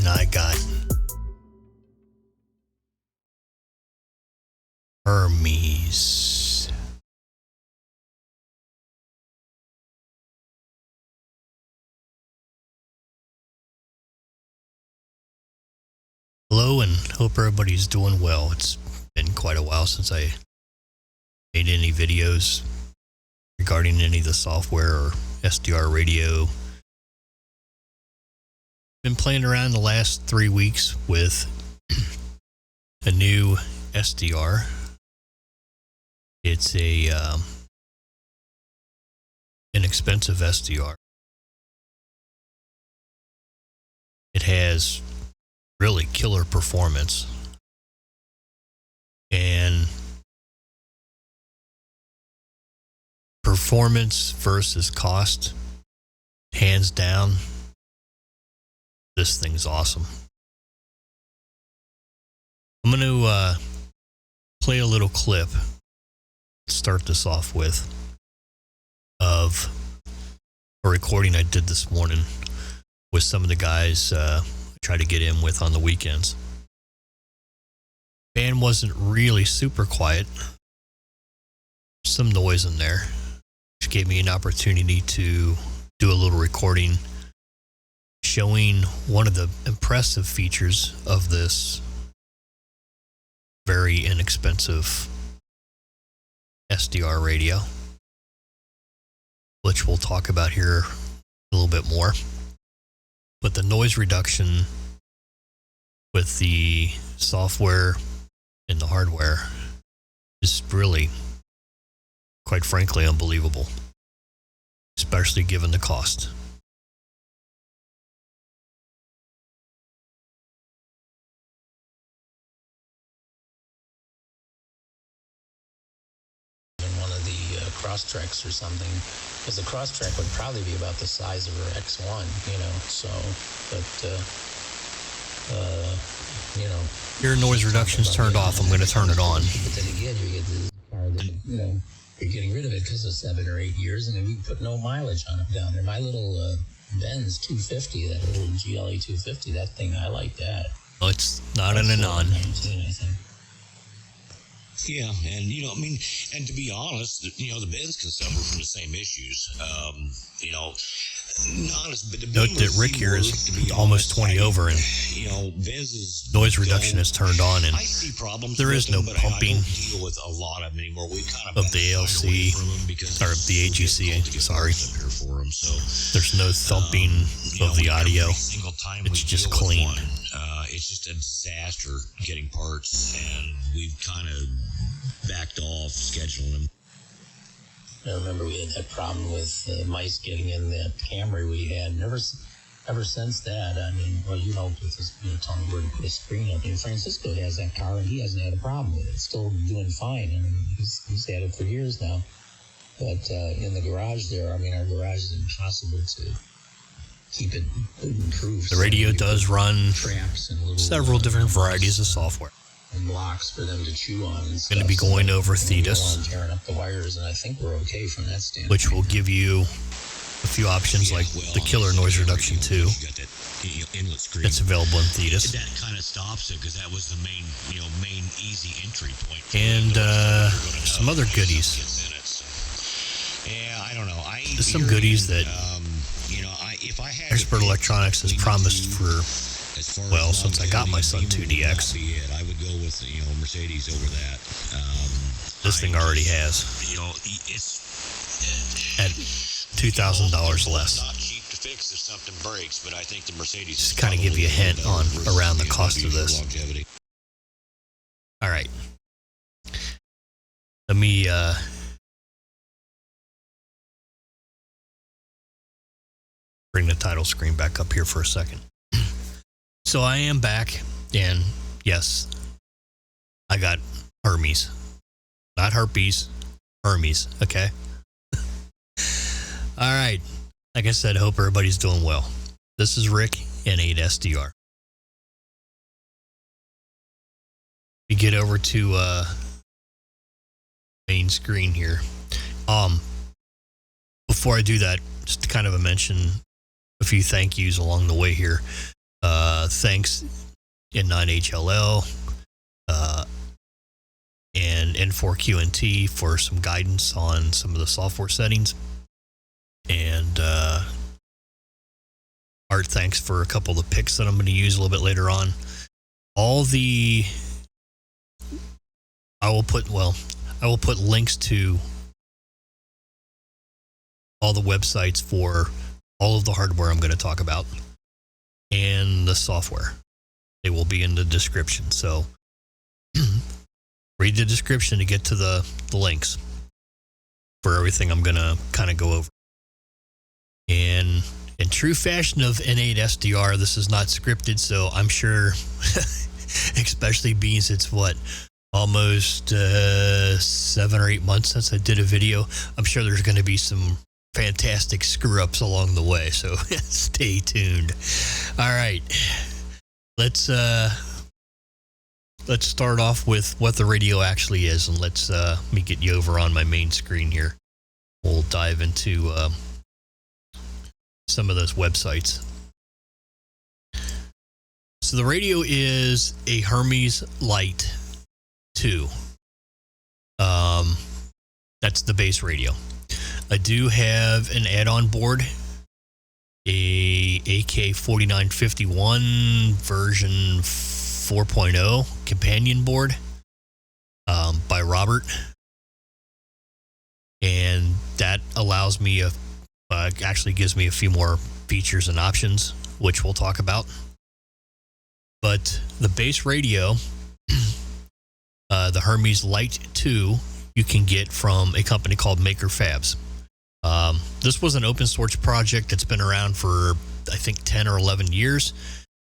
and I got Hermes. Hello, and hope everybody's doing well. It's been quite a while since I made any videos regarding any of the software or SDR radio. Been playing around the last 3 weeks with a new SDR. It's a inexpensive SDR. It has really killer performance, and performance versus cost, hands down, this thing's awesome. I'm going to play a little clip, start this off with, of a recording I did this morning with some of the guys I try to get in with on the weekends. Band wasn't really super quiet. Some noise in there, which gave me an opportunity to do a little recording showing one of the impressive features of this very inexpensive SDR radio, which we'll talk about here a little bit more. But the noise reduction with the software and the hardware is really, quite frankly, unbelievable, especially given the cost. Cross tracks or something, because the cross track would probably be about the size of her X1, so, but, Your noise reduction's turned off. I'm going to turn it on. But then again, you get this car that, you're getting rid of it because of 7 or 8 years, and then you put no mileage on it down there. My little Benz 250, that little GLE 250, that thing, I like that. Oh, it's not an anon. 19, I think. Yeah, and and to be honest, the Benz can suffer from the same issues. But note that Rick here is almost 20 over, and Benz's noise reduction is turned on, and I see problems there is no them, pumping I don't deal with a lot of them anymore. We kind of the ALC or the AGC. Sorry, for them, so there's no thumping of the audio. It's just clean. It's just a disaster getting parts, and we've kind of backed off scheduling them. I remember we had that problem with mice getting in that Camry we had. Ever since that, with this, telling me where to put a screen up. And Francisco has that car, and he hasn't had a problem with it. It's still doing fine. He's had it for years now. But in the garage there, our garage is impossible to keep it improved. The radio does run traps and little, several different varieties of software. And blocks for them to chew on. And going to be going over Thetis, tearing up the wires, and I think we're okay from that standpoint. which will give you a few options like the killer noise reduction 2. That's available in Thetis. That kind of stops it because that was the main easy entry point. And some other goodies. Yeah, I don't know. Some goodies that if I had Expert Electronics has promised for, well, since I got my Son 2DX. I would go with Mercedes over that. This thing already has. It's at $2,000 less. Not cheap to fix if something breaks, but I think the Mercedes just kind of give you a hint on around the cost of this. All right. Let me bring the title screen back up here for a second. So I am back, and yes, I got Hermes. Not herpes, Hermes, okay? All right. Like I said, hope everybody's doing well. This is Rick, N8SDR. We get over to main screen here. Before I do that, just to kind of mention a few thank yous along the way here. Thanks N9HLL, and N4QNT for some guidance on some of the software settings, and Art Thanks for a couple of the picks that I'm going to use a little bit later on. I will put links to all the websites for all of the hardware I'm going to talk about and the software. They will be in the description. So read the description to get to the links for everything I'm going to kind of go over. And in true fashion of N8 SDR, this is not scripted, so I'm sure, especially being it's almost 7 or 8 months since I did a video, I'm sure there's going to be some fantastic screw-ups along the way, so stay tuned. All right, let's start off with what the radio actually is, and let me get you over on my main screen here. We'll dive into some of those websites. So the radio is a Hermes Lite 2. That's the base radio. I do have an add-on board, a AK4951 version 4.0 companion board by Robert, and that allows me actually gives me a few more features and options, which we'll talk about. But the base radio, the Hermes Lite 2, you can get from a company called Maker Fabs. This was an open source project that's been around for, I think, 10 or 11 years.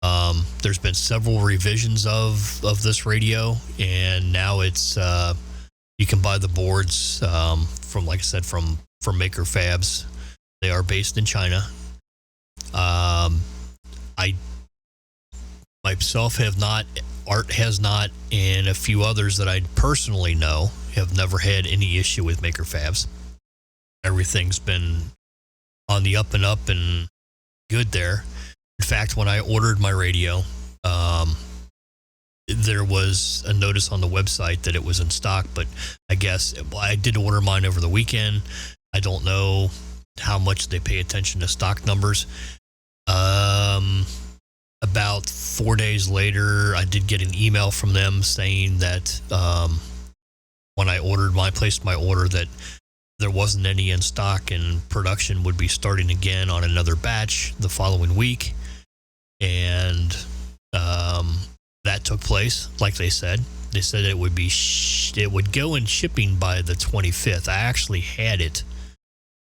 There's been several revisions of this radio, and now it's you can buy the boards from, like I said, from Maker Fabs. They are based in China. I myself have not, Art has not, and a few others that I personally know have never had any issue with Maker Fabs. Everything's been on the up and up and good there. In fact, when I ordered my radio, there was a notice on the website that it was in stock, but I guess I did order mine over the weekend. I don't know how much they pay attention to stock numbers. About 4 days later, I did get an email from them saying that when I placed my order, that there wasn't any in stock and production would be starting again on another batch the following week. And that took place, like they said. They said it would go in shipping by the 25th. I actually had it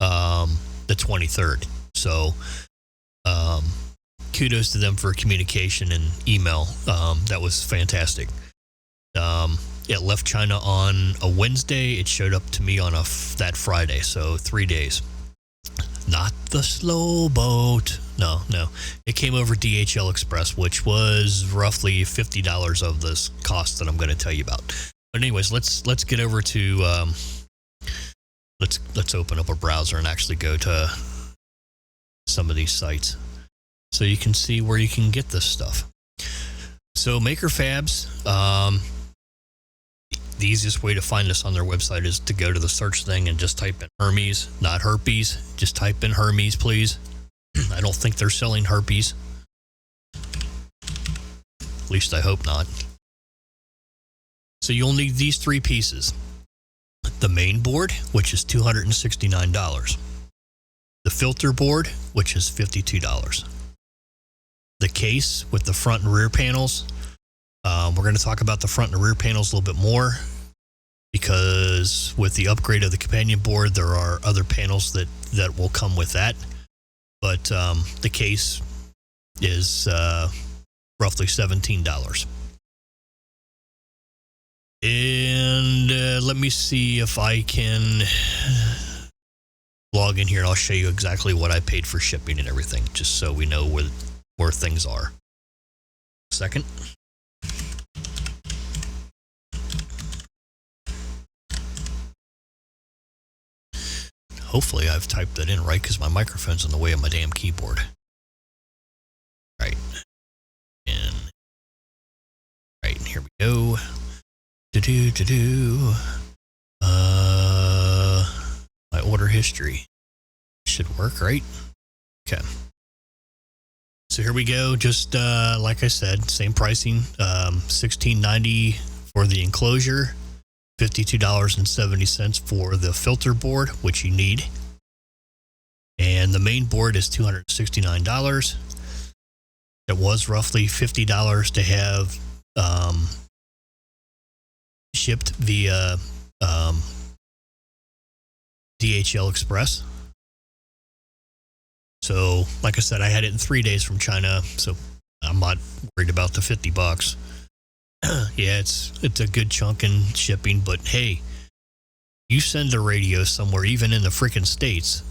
the 23rd. So kudos to them for communication and email. That was fantastic. It left China on a Wednesday. It showed up to me on that Friday, so 3 days. Not the slow boat. No. It came over DHL Express, which was roughly $50 of this cost that I'm going to tell you about. But anyways, let's get over to let's open up a browser and actually go to some of these sites so you can see where you can get this stuff. So Maker Fabs, the easiest way to find us on their website is to go to the search thing and just type in Hermes, not herpes. Just type in Hermes, please. I don't think they're selling herpes. At least I hope not. So you'll need these three pieces. The main board, which is $269. The filter board, which is $52. The case with the front and rear panels. We're going to talk about the front and rear panels a little bit more, because with the upgrade of the companion board, there are other panels that will come with that. But the case is roughly $17. And let me see if I can log in here and I'll show you exactly what I paid for shipping and everything, just so we know where things are. Second. Hopefully I've typed that in right, because my microphone's in the way of my damn keyboard. Right. Here we go. My order history should work, right? Okay. So here we go. Just like I said, same pricing. $16.90 for the enclosure, $52.70 for the filter board, which you need. And the main board is $269. It was roughly $50 to have shipped via DHL Express. So, like I said, I had it in 3 days from China, so I'm not worried about the $50. Yeah, it's a good chunk in shipping, but hey, you send a radio somewhere, even in the freaking States,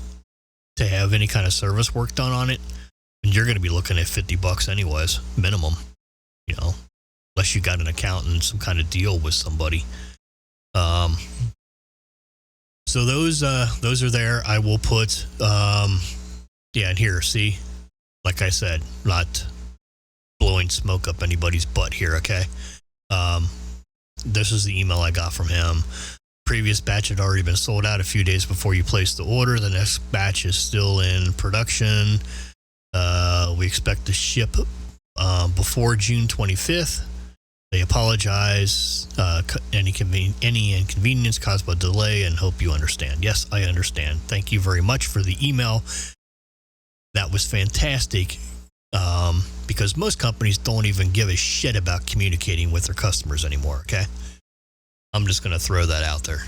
to have any kind of service work done on it, and you're going to be looking at $50 anyways, minimum, you know, unless you got an account and some kind of deal with somebody. So those are there. I will put, and here, see, like I said, not blowing smoke up anybody's butt here, okay? This is the email I got from him. Previous batch had already been sold out a few days before you placed the order. The next batch is still in production. We expect to ship before June 25th. They apologize any inconvenience caused by delay and hope you understand. Yes, I understand. Thank you very much for the email. That was fantastic, because most companies don't even give a shit about communicating with their customers anymore, okay? I'm just going to throw that out there.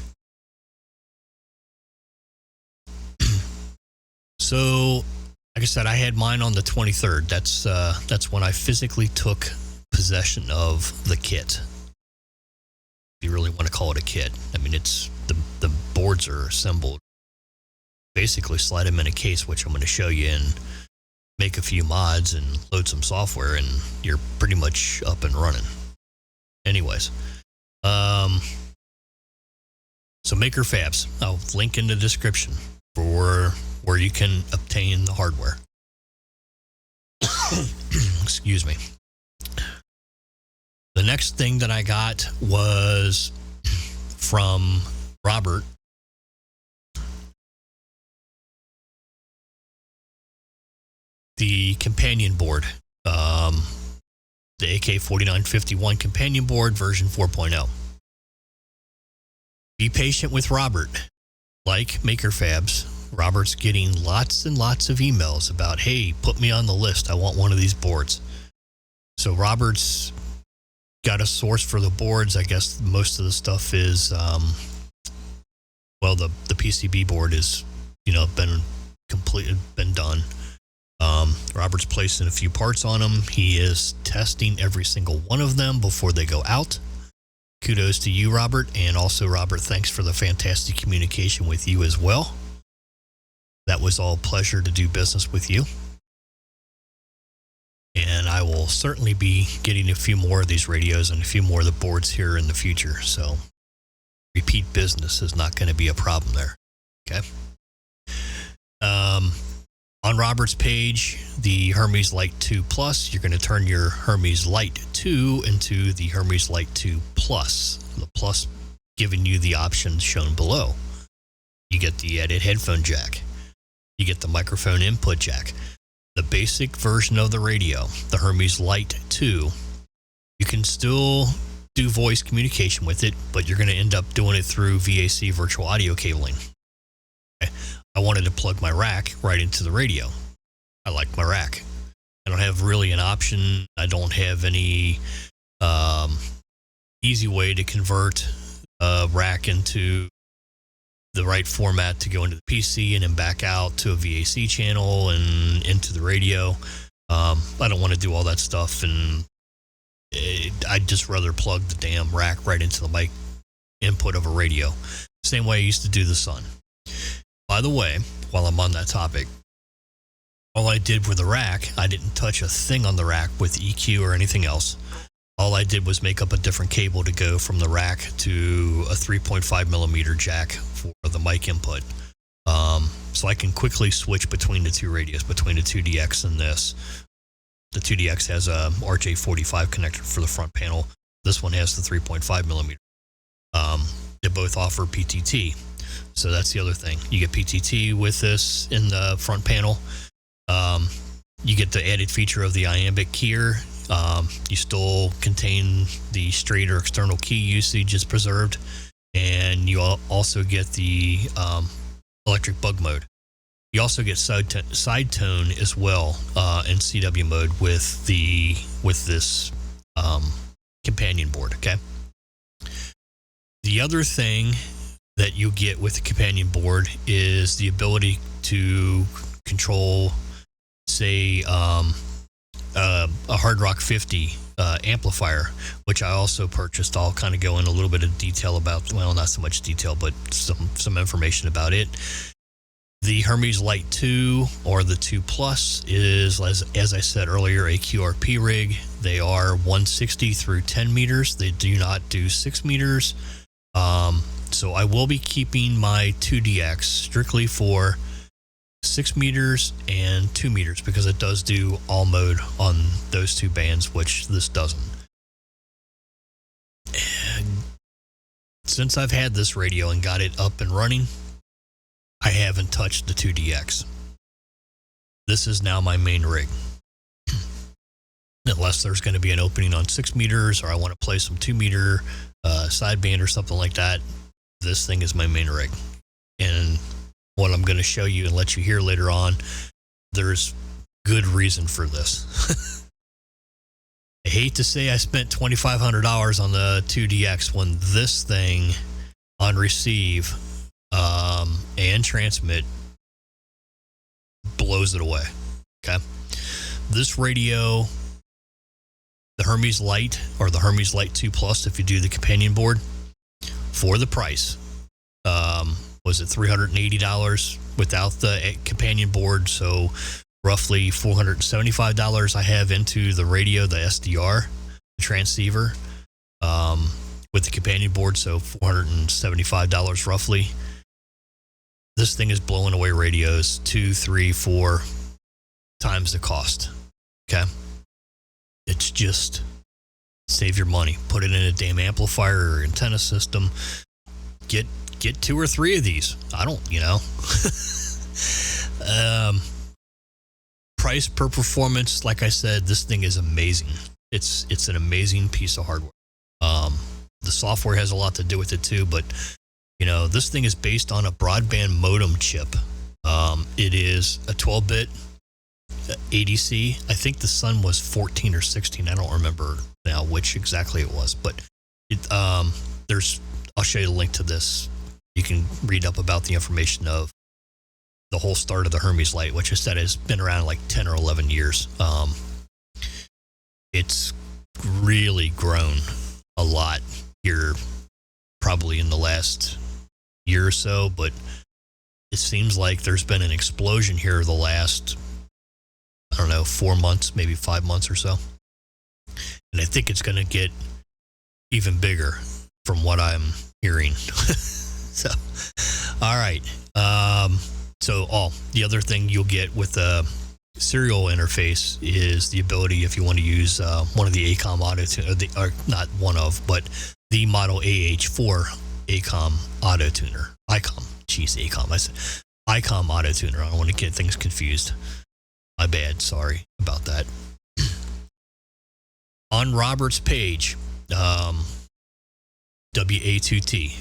So, like I said, I had mine on the 23rd. That's when I physically took possession of the kit. If you really want to call it a kit. I mean, it's the boards are assembled. Basically slide them in a case, which I'm going to show you, and make a few mods and load some software, and you're pretty much up and running. Anyways, so Maker Fabs, I'll link in the description for where you can obtain the hardware. Excuse me. The next thing that I got was from Robert. The companion board, the AK4951 companion board version 4.0. Be patient with Robert. Like Maker Fabs, Robert's getting lots and lots of emails about, hey, put me on the list. I want one of these boards. So Robert's got a source for the boards. I guess most of the stuff is, the PCB board is, been done. Robert's placing a few parts on them. He is testing every single one of them before they go out. Kudos to you, Robert. And also, Robert, thanks for the fantastic communication with you as well. That was all a pleasure to do business with you. And I will certainly be getting a few more of these radios and a few more of the boards here in the future. So repeat business is not going to be a problem there. Okay. On Robert's page, the Hermes Lite 2 Plus, you're going to turn your Hermes Lite 2 into the Hermes Lite 2 Plus. The Plus giving you the options shown below. You get the added headphone jack. You get the microphone input jack. The basic version of the radio, the Hermes Lite 2, you can still do voice communication with it, but you're going to end up doing it through VAC virtual audio cabling. Okay. I wanted to plug my rack right into the radio. I like my rack. I don't have really an option. I don't have any easy way to convert a rack into the right format to go into the PC and then back out to a VAC channel and into the radio. I don't want to do all that stuff, and I'd just rather plug the damn rack right into the mic input of a radio. Same way I used to do the Sun. By the way, while I'm on that topic, all I did with the rack, I didn't touch a thing on the rack with EQ or anything else. All I did was make up a different cable to go from the rack to a 3.5 millimeter jack for the mic input. So I can quickly switch between the two radios, between the 2DX and this. The 2DX has a RJ45 connector for the front panel. This one has the 3.5 millimeter. They both offer PTT. So that's the other thing. You get PTT with this in the front panel. You get the added feature of the iambic keyer. You still contain the straight or external key usage is preserved. And you also get the electric bug mode. You also get side tone as well in CW mode with this companion board. Okay. The other thing that you get with the companion board is the ability to control, say, a Hard Rock 50 amplifier, which I also purchased. I'll kind of go in a little bit of detail about, well, not so much detail, but some information about it. The Hermes Lite 2 or the 2 Plus is, as I said earlier, a QRP rig. They are 160 through 10 meters. They do not do 6 meters. So I will be keeping my 2DX strictly for 6 meters and 2 meters because it does do all mode on those two bands, which this doesn't. And since I've had this radio and got it up and running, I haven't touched the 2DX. This is now my main rig. Unless there's going to be an opening on 6 meters or I want to play some 2 meter sideband or something like that, this thing is my main rig. And what I'm going to show you and let you hear later on, there's good reason for this. I hate to say I spent $2,500 on the 2DX when this thing on receive and transmit blows it away. Okay. This radio, the Hermes Lite or the Hermes Lite 2 Plus, if you do the companion board, for the price, was it $380 without the companion board? So roughly $475 I have into the radio, the SDR, the transceiver, with the companion board. So $475 roughly. This thing is blowing away radios 2, 3, 4 times the cost. Okay. It's just save your money. Put it in a damn amplifier or antenna system. Get 2 or 3 of these. I don't, price per performance, like I said, this thing is amazing. It's an amazing piece of hardware. The software has a lot to do with it too, but this thing is based on a broadband modem chip. It is a 12-bit ADC. I think the Sun was 14 or 16. I don't remember now which exactly it was, but I'll show you a link to this. You can read up about the information of the whole start of the Hermes Lite, which I said has been around like 10 or 11 years. It's really grown a lot here, probably in the last year or so, but it seems like there's been an explosion here the last, 4 months, maybe 5 months or so. And I think it's going to get even bigger from what I'm hearing. So, all right. The other thing you'll get with the serial interface is the ability, if you want to use one of the ACOM auto tuner, or not one of, but the model AH4 ACOM auto tuner. ACOM. I said ICOM auto tuner. I don't want to get things confused. My bad. Sorry about that. On Robert's page, W4OVT,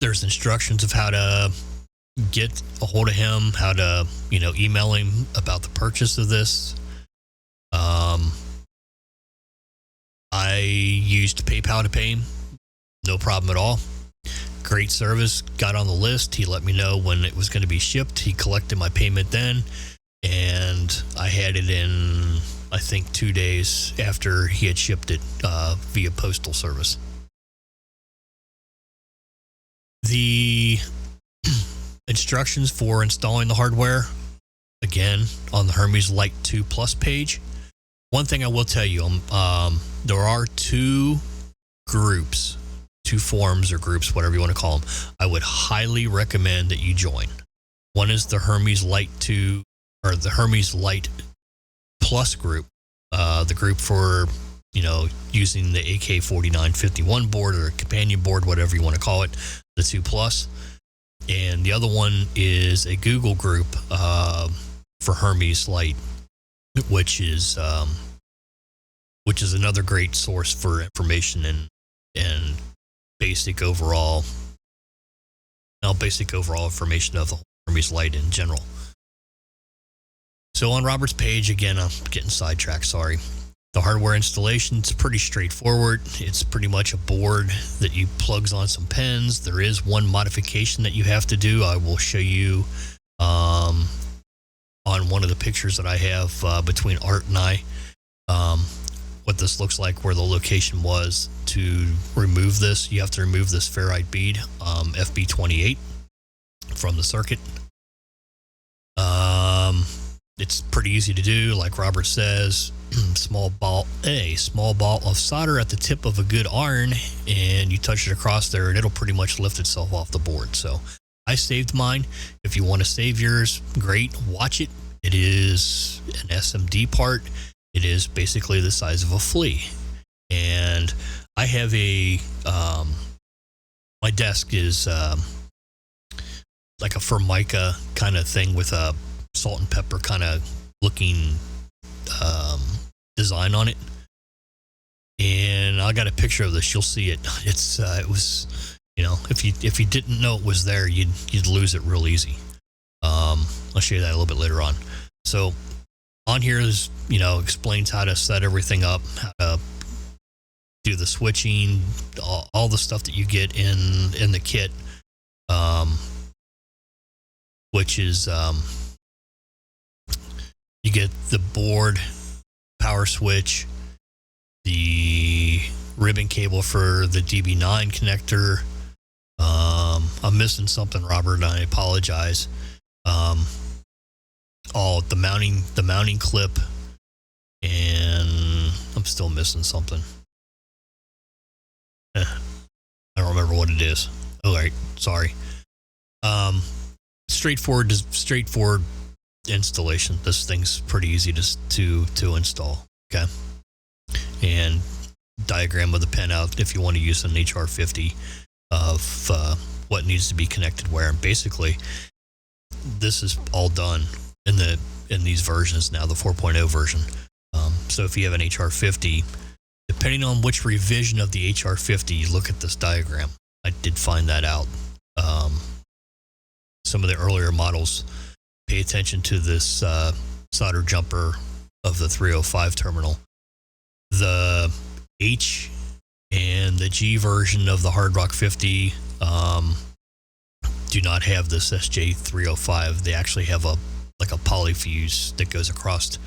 there's instructions of how to get a hold of him, how to, email him about the purchase of this. I used PayPal to pay him. No problem at all. Great service. Got on the list. He let me know when it was going to be shipped. He collected my payment then, and I had it in, I think, 2 days after he had shipped it via postal service. The instructions for installing the hardware, again, on the Hermes Lite 2 Plus page. One thing I will tell you, there are 2 groups, 2 forums or groups, whatever you want to call them, I would highly recommend that you join. One is the Hermes Lite 2, or the Hermes Lite Plus group, the group for using the AK4951 board or a companion board, whatever you want to call it, the 2 Plus. And the other one is a Google group for Hermes Lite, which is another great source for information and basic overall information of the Hermes Lite in general. So on Robert's page, again, I'm getting sidetracked, sorry. The hardware installation is pretty straightforward. It's pretty much a board that you plugs on some pins. There is one modification that you have to do. I will show you on one of the pictures that I have between Art and I what this looks like, where the location was. To remove this, you have to remove this ferrite bead, FB28, from the circuit. It's pretty easy to do, like Robert says. A small ball of solder at the tip of a good iron, and you touch it across there, and it'll pretty much lift itself off the board. So I saved mine. If you want to save yours, great. Watch it. It is an SMD part. It is basically the size of a flea, and I have my desk is like a Formica kind of thing with a salt and pepper kind of looking design on it. And I got a picture of this. You'll see it. It was, if you didn't know it was there, you'd lose it real easy. I'll show you that a little bit later on. So on here is, explains how to set everything up, how to do the switching, all the stuff that you get in the kit, which is you get the board, power switch, the ribbon cable for the DB9 connector. I'm missing something, Robert, and I apologize. The mounting clip, and I'm still missing something. I don't remember what it is. All right, sorry. Straightforward installation. This thing's pretty easy to install. Okay, and diagram of the pin out if you want to use an HR50 of what needs to be connected where. And basically, this is all done in these versions now, the 4.0 version. So if you have an HR50, depending on which revision of the HR50, look at this diagram. I did find that out. Some of the earlier models, pay attention to this solder jumper of the 305 terminal. The H and the G version of the Hard Rock 50 do not have this SJ305. They actually have a poly fuse that goes across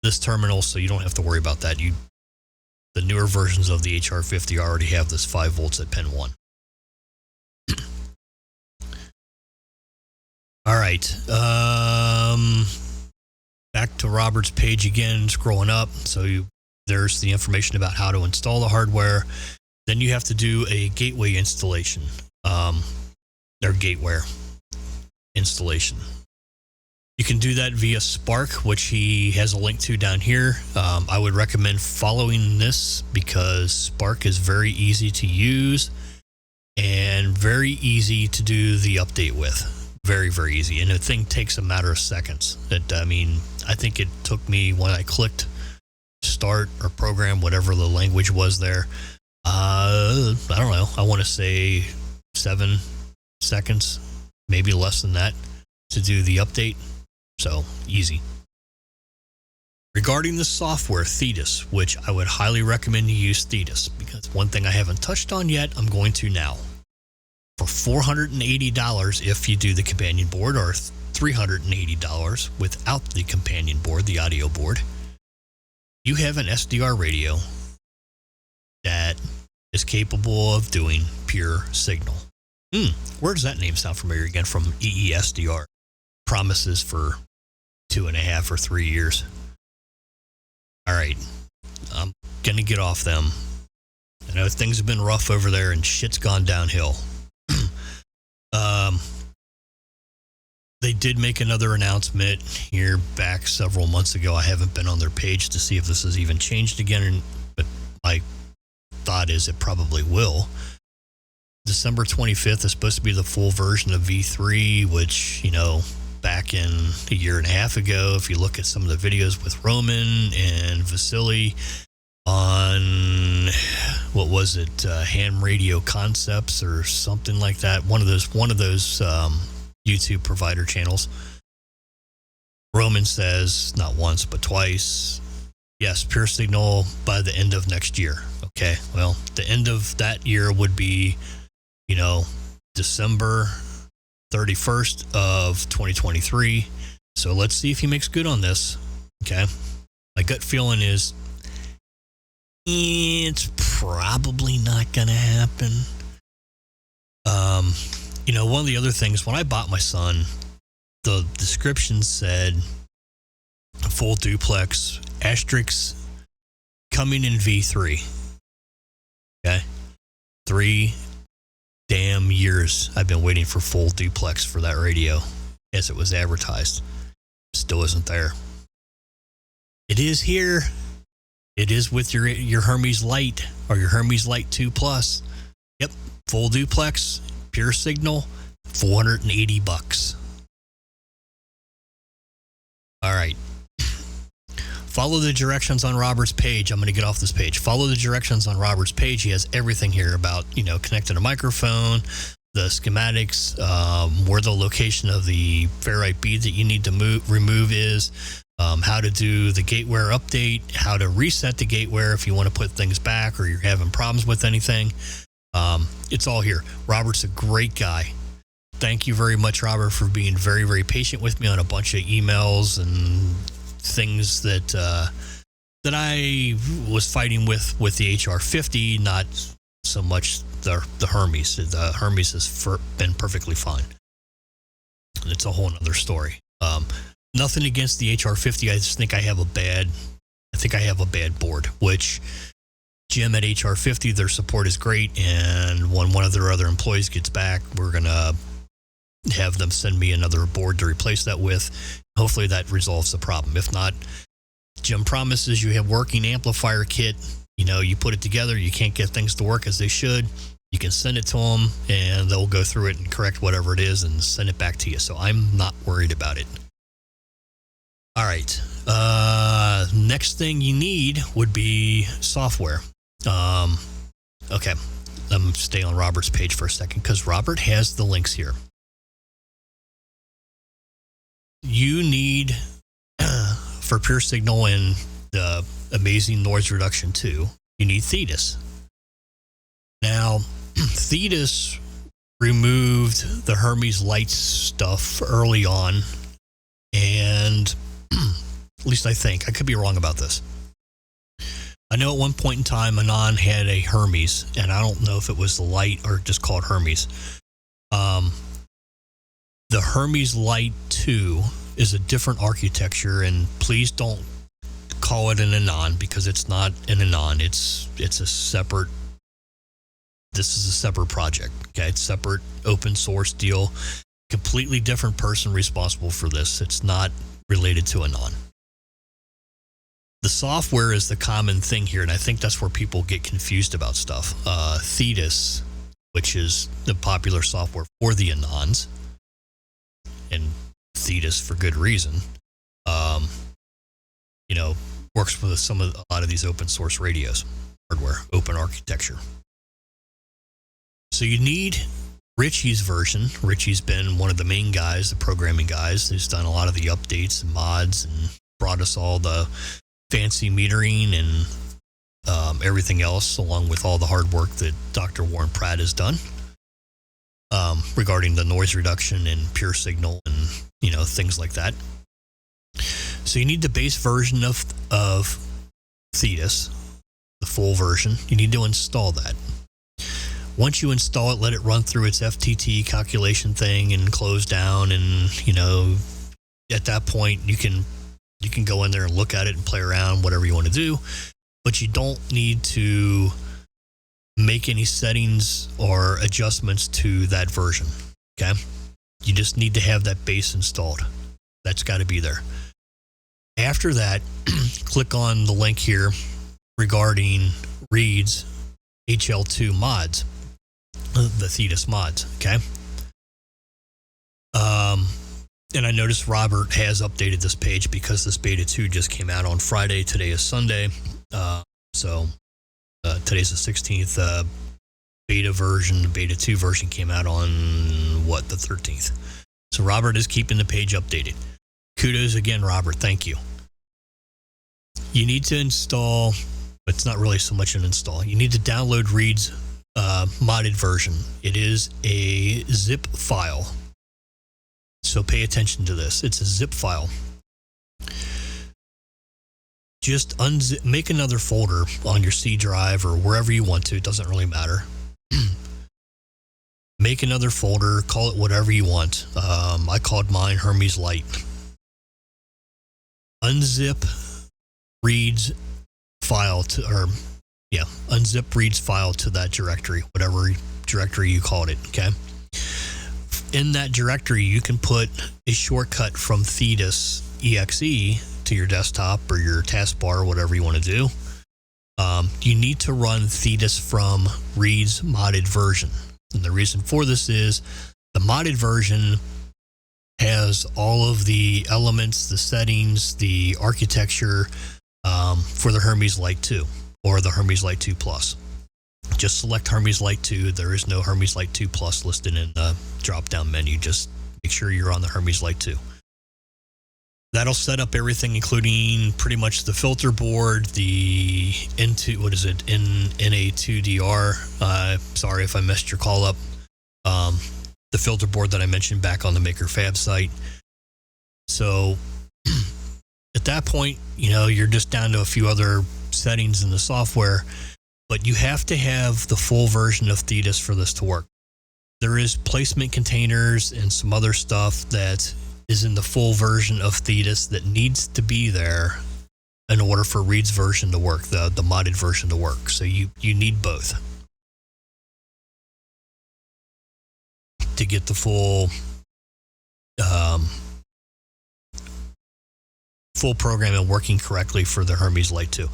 this terminal, so you don't have to worry about that. The newer versions of the HR50 already have this 5 volts at pin 1. All right. Back to Robert's page again, scrolling up. So there's the information about how to install the hardware. Then you have to do a gateway installation. Their gateway installation. You can do that via Spark, which he has a link to down here. I would recommend following this because Spark is very easy to use and very easy to do the update with. Very, very easy. And the thing takes a matter of seconds. I think it took me, when I clicked start or program, whatever the language was there, I don't know, I want to say 7 seconds, maybe less than that, to do the update. So easy. Regarding the software, Thetis, which I would highly recommend you use Thetis, because one thing I haven't touched on yet, I'm going to now. For $480 if you do the companion board, or $380 without the companion board, the audio board, you have an SDR radio that is capable of doing pure signal. Where does that name sound familiar again? From EESDR. Promises for 2.5 or 3 years. All right, I'm gonna get off them. I know things have been rough over there and shit's gone downhill. They did make another announcement here back several months ago. I haven't been on their page to see if this has even changed again, but thought is it probably will. December 25th is supposed to be the full version of V3, which, back in a year and a half ago, if you look at some of the videos with Roman and Vasily on, what was it, Ham Radio Concepts or something like that, one of those YouTube provider channels, Roman says, not once but twice, yes, pure signal by the end of next year. Okay, well, the end of that year would be, December 31st of 2023. So let's see if he makes good on this. Okay, my gut feeling is it's probably not gonna happen. One of the other things, when I bought my son, the description said full duplex asterisk coming in V3. Okay, 3 damn years I've been waiting for full duplex for that radio as it was advertised. Still isn't there. It is here. It is with your Hermes Lite or your Hermes Lite 2 Plus. Yep, full duplex, pure signal, $480. All right. Follow the directions on Robert's page. I'm going to get off this page. Follow the directions on Robert's page. He has everything here about, connecting a microphone, the schematics, where the location of the ferrite bead that you need to remove is, how to do the gateware update, how to reset the gateware if you want to put things back or you're having problems with anything. It's all here. Robert's a great guy. Thank you very much, Robert, for being very, very patient with me on a bunch of emails and things that I was fighting with the HR50, not so much the Hermes. The Hermes has been perfectly fine. And it's a whole other story. Nothing against the HR50. I just think I have a bad board, which Jim at HR50, their support is great. And when one of their other employees gets back, we're going to have them send me another board to replace that with. Hopefully that resolves the problem. If not, Jim promises you have working amplifier kit. You put it together, you can't get things to work as they should. You can send it to them and they'll go through it and correct whatever it is and send it back to you. So I'm not worried about it. All right. Next thing you need would be software. Okay. Let me stay on Robert's page for a second because Robert has the links here. You need, for pure signal and the amazing noise reduction too, you need Thetis. Now, Thetis removed the Hermes Lite stuff early on, and at least I think, I could be wrong about this. I know at one point in time, Anon had a Hermes, and I don't know if it was the Lite or just called Hermes. The Hermes Lite 2 is a different architecture, and please don't call it an Anon because it's not an Anon. It's a separate. This is a separate project. Okay, it's separate open source deal. Completely different person responsible for this. It's not related to Anon. The software is the common thing here, and I think that's where people get confused about stuff. Thetis, which is the popular software for the Anons, and Thetis for good reason, works with a lot of these open source radios, hardware, open architecture. So you need Richie's version. Richie's been one of the main guys, the programming guys, who's done a lot of the updates and mods and brought us all the fancy metering and everything else, along with all the hard work that Dr. Warren Pratt has done regarding the noise reduction and pure signal and things like that. So you need the base version of Thetis, the full version. You need to install that. Once you install it, let it run through its FTT calculation thing and close down, and at that point you can go in there and look at it and play around, whatever you want to do, but you don't need to make any settings or adjustments to that version. Okay, you just need to have that base installed. That's got to be there. After that, click on the link here regarding reads HL2 mods, the Thetis mods. Okay. And I noticed Robert has updated this page because this beta 2 just came out on Friday. Today is Sunday. So today's the 16th. Beta 2 version came out on the 13th. So Robert is keeping the page updated. Kudos again, Robert. Thank you. You need to install, but it's not really so much an install. You need to download Reed's modded version. It is a zip file. So pay attention to this. It's a zip file. Just make another folder on your C drive or wherever you want to. It doesn't really matter. Make another folder. Call it whatever you want. I called mine Hermes Lite. Unzip Reed's file unzip Reed's file to that directory, whatever directory you called it. Okay. In that directory, you can put a shortcut from Thetis exe to your desktop or your taskbar, or whatever you want to do. You need to run Thetis from Reed's modded version. And the reason for this is the modded version has all of the elements, the settings, the architecture for the Hermes Lite 2 or the Hermes Lite 2 Plus. Just select Hermes Lite 2. There is no Hermes Lite 2 Plus listed in the drop-down menu. Just make sure you're on the Hermes Lite 2. That'll set up everything, including pretty much the filter board, the NA2DR. Sorry if I messed your call up. The filter board that I mentioned back on the Maker Fab site. So at that point, you're just down to a few other settings in the software, but you have to have the full version of Thetis for this to work. There is placement containers and some other stuff that is in the full version of Thetis that needs to be there in order for Reed's version to work, the modded version to work. So you need both to get the full program and working correctly for the Hermes Lite 2.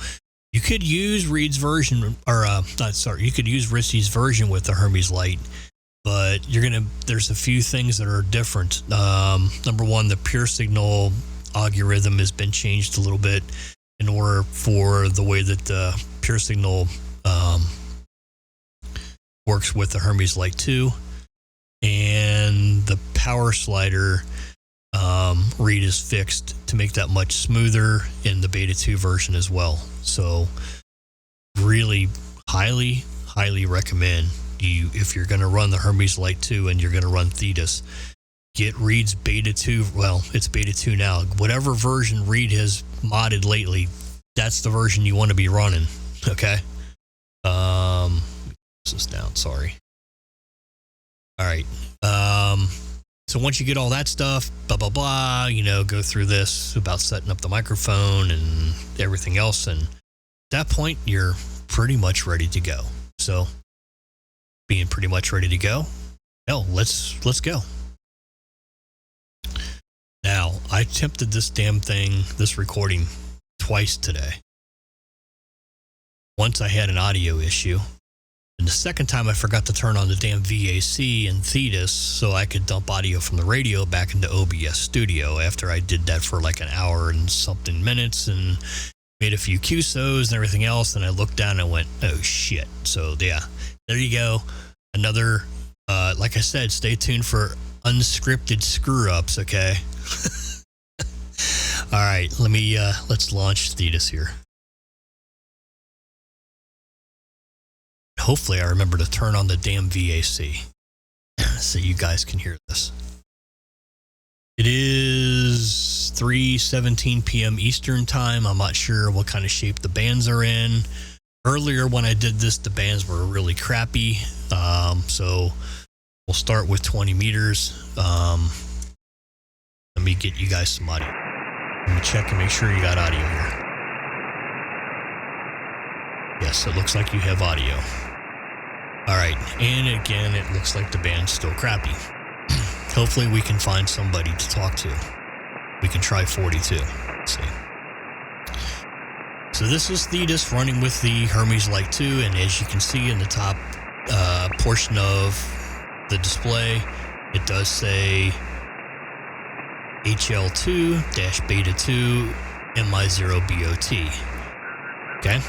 You could use Reed's version, you could use Rissy's version with the Hermes Lite, but there's a few things that are different. Number one, the pure signal algorithm has been changed a little bit in order for the way that the pure signal works with the Hermes Lite 2, and the power slider read is fixed to make that much smoother in the beta 2 version as well. So really highly recommend you, if you're going to run the Hermes Lite 2 and you're going to run Thetis, get Reed's beta 2. Well, it's beta 2 now. Whatever version Reed has modded lately, that's the version you want to be running. Okay. This is down. Sorry. All right. So once you get all that stuff, blah, blah, blah, go through this about setting up the microphone and everything else. And at that point, you're pretty much ready to go. So being pretty much ready to go, let's go. Now, I attempted this recording twice today. Once I had an audio issue. And the second time I forgot to turn on the damn VAC in Thetis so I could dump audio from the radio back into OBS Studio after I did that for like an hour and something minutes and made a few QSOs and everything else. And I looked down and went, oh shit. So yeah, there you go. Another, like I said, stay tuned for unscripted screw ups. Okay. All right. Let's launch Thetis here. Hopefully I remember to turn on the damn VAC so you guys can hear this. It is 3:17 p.m. Eastern time. I'm not sure what kind of shape the bands are in. Earlier when I did this, the bands were really crappy. So we'll start with 20 meters. Let me get you guys some audio. Let me check and make sure you got audio here. Yes, it looks like you have audio. All right, and again, it looks like the band's still crappy. Hopefully we can find somebody to talk to. We can try 42. Let's see. So this is the disc running with the Hermes Lite 2, and as you can see in the top portion of the display, it does say HL2-Beta2 MI0BOT. Okay?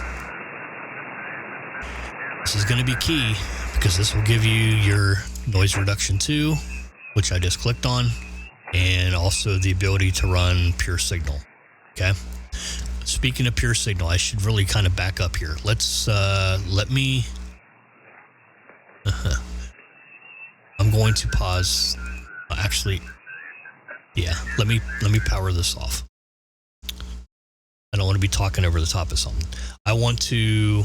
This is going to be key because this will give you your noise reduction 2, which I just clicked on, and also the ability to run pure signal. Okay? Speaking of pure signal, I should really kind of back up here. Let me... I'm going to pause. Actually, yeah, let me power this off. I don't want to be talking over the top of something. I want to,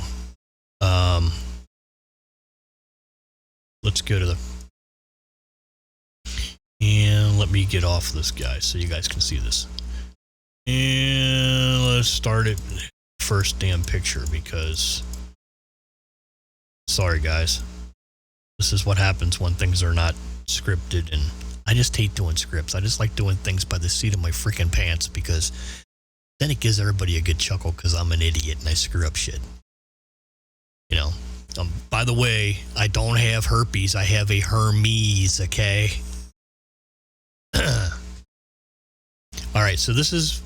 let's go to and let me get off this guy so you guys can see this. And let's start it first damn picture because, sorry guys, this is what happens when things are not scripted, and I just hate doing scripts. I just like doing things by the seat of my freaking pants because then it gives everybody a good chuckle because I'm an idiot and I screw up shit. You know, by the way, I don't have herpes. I have a Hermes, okay? All right, so this is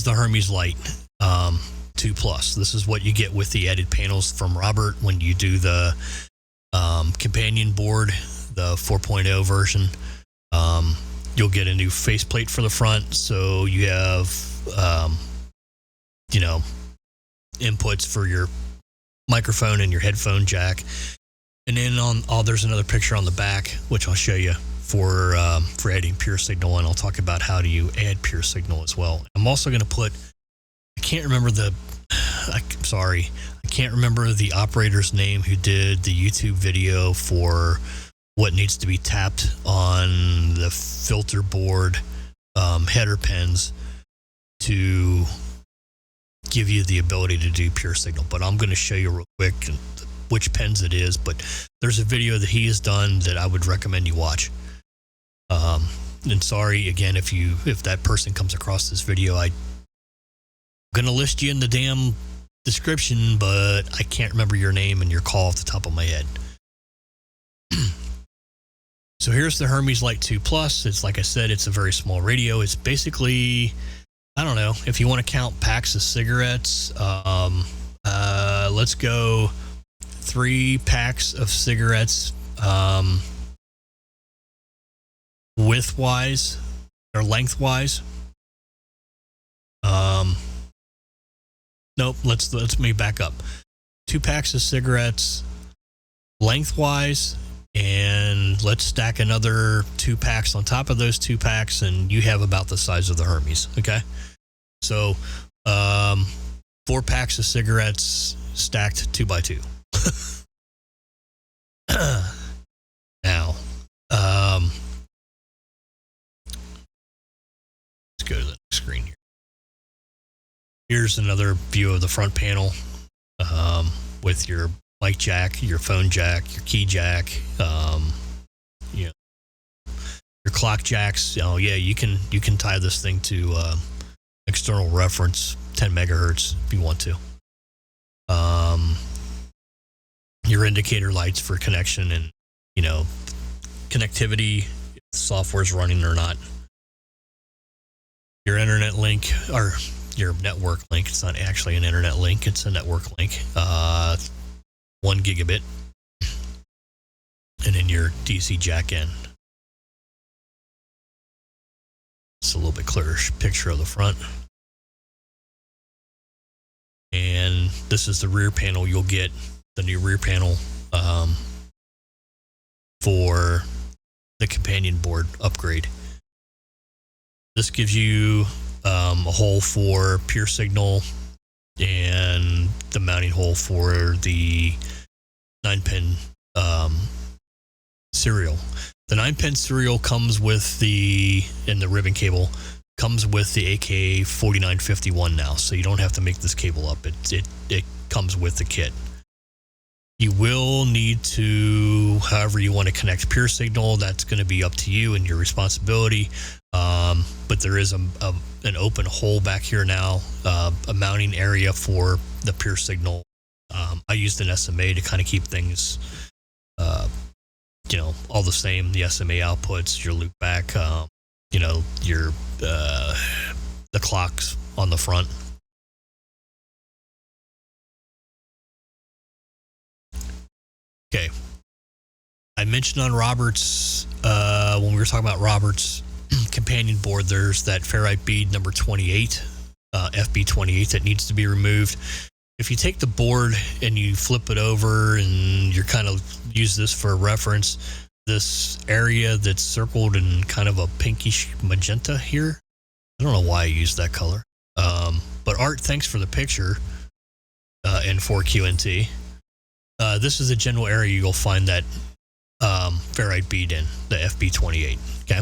the Hermes Lite 2 Plus. This is what you get with the added panels from Robert when you do the companion board, the 4.0 version. You'll get a new faceplate for the front, so you have you know, inputs for your microphone and your headphone jack. And then there's another picture on the back, which I'll show you for adding pure signal, and I'll talk about how do you add pure signal as well. I'm also going to put, I can't remember the operator's name who did the YouTube video for what needs to be tapped on the filter board header pins to give you the ability to do pure signal. But I'm going to show you real quick which pins it is. But there's a video that he has done that I would recommend you watch. And sorry again if that person comes across this video, I'm going to list you in the damn description, but I can't remember your name and your call off the top of my head. So here's the Hermes Lite 2 Plus. It's like I said, it's a very small radio. It's basically, I don't know, if you want to count packs of cigarettes, let's go 3 packs of cigarettes widthwise or lengthwise. Nope, let's me back up. 2 packs of cigarettes lengthwise, and let's stack another 2 packs on top of those 2 packs, and you have about the size of the Hermes. Okay, so 4 packs of cigarettes stacked 2 by 2. Now, let's go to the next screen here. Here's another view of the front panel with your mic jack, your phone jack, your key jack, you know, your clock jacks. Oh yeah, you can tie this thing to external reference 10 megahertz if you want to. Your indicator lights for connection and, you know, connectivity, if the software's running or not. Your internet link, or your network link. It's not actually an internet link, it's a network link. 1 gigabit. And then your DC jack in. It's a little bit clearer picture of the front. And this is the rear panel. You'll get the new rear panel for the companion board upgrade. This gives you a hole for pure signal and the mounting hole for the 9-pin serial. The 9-pin serial comes with the ribbon cable comes with the AK4951 now, so you don't have to make this cable up. It comes with the kit. You will need to, however you want to connect pure signal, that's going to be up to you and your responsibility. But there is an open hole back here now, a mounting area for the pure signal. I used an SMA to kind of keep things, all the same. The SMA outputs, your loop back, your the clocks on the front. Okay. I mentioned on Robert's, when we were talking about Robert's companion board, there's that ferrite bead number 28, FB28, that needs to be removed. If you take the board and you flip it over and you're kind of use this for a reference, this area that's circled in kind of a pinkish magenta here, I don't know why I used that color. But Art, thanks for the picture in 4QNT. This is the general area you'll find that ferrite bead in, the FB28, okay?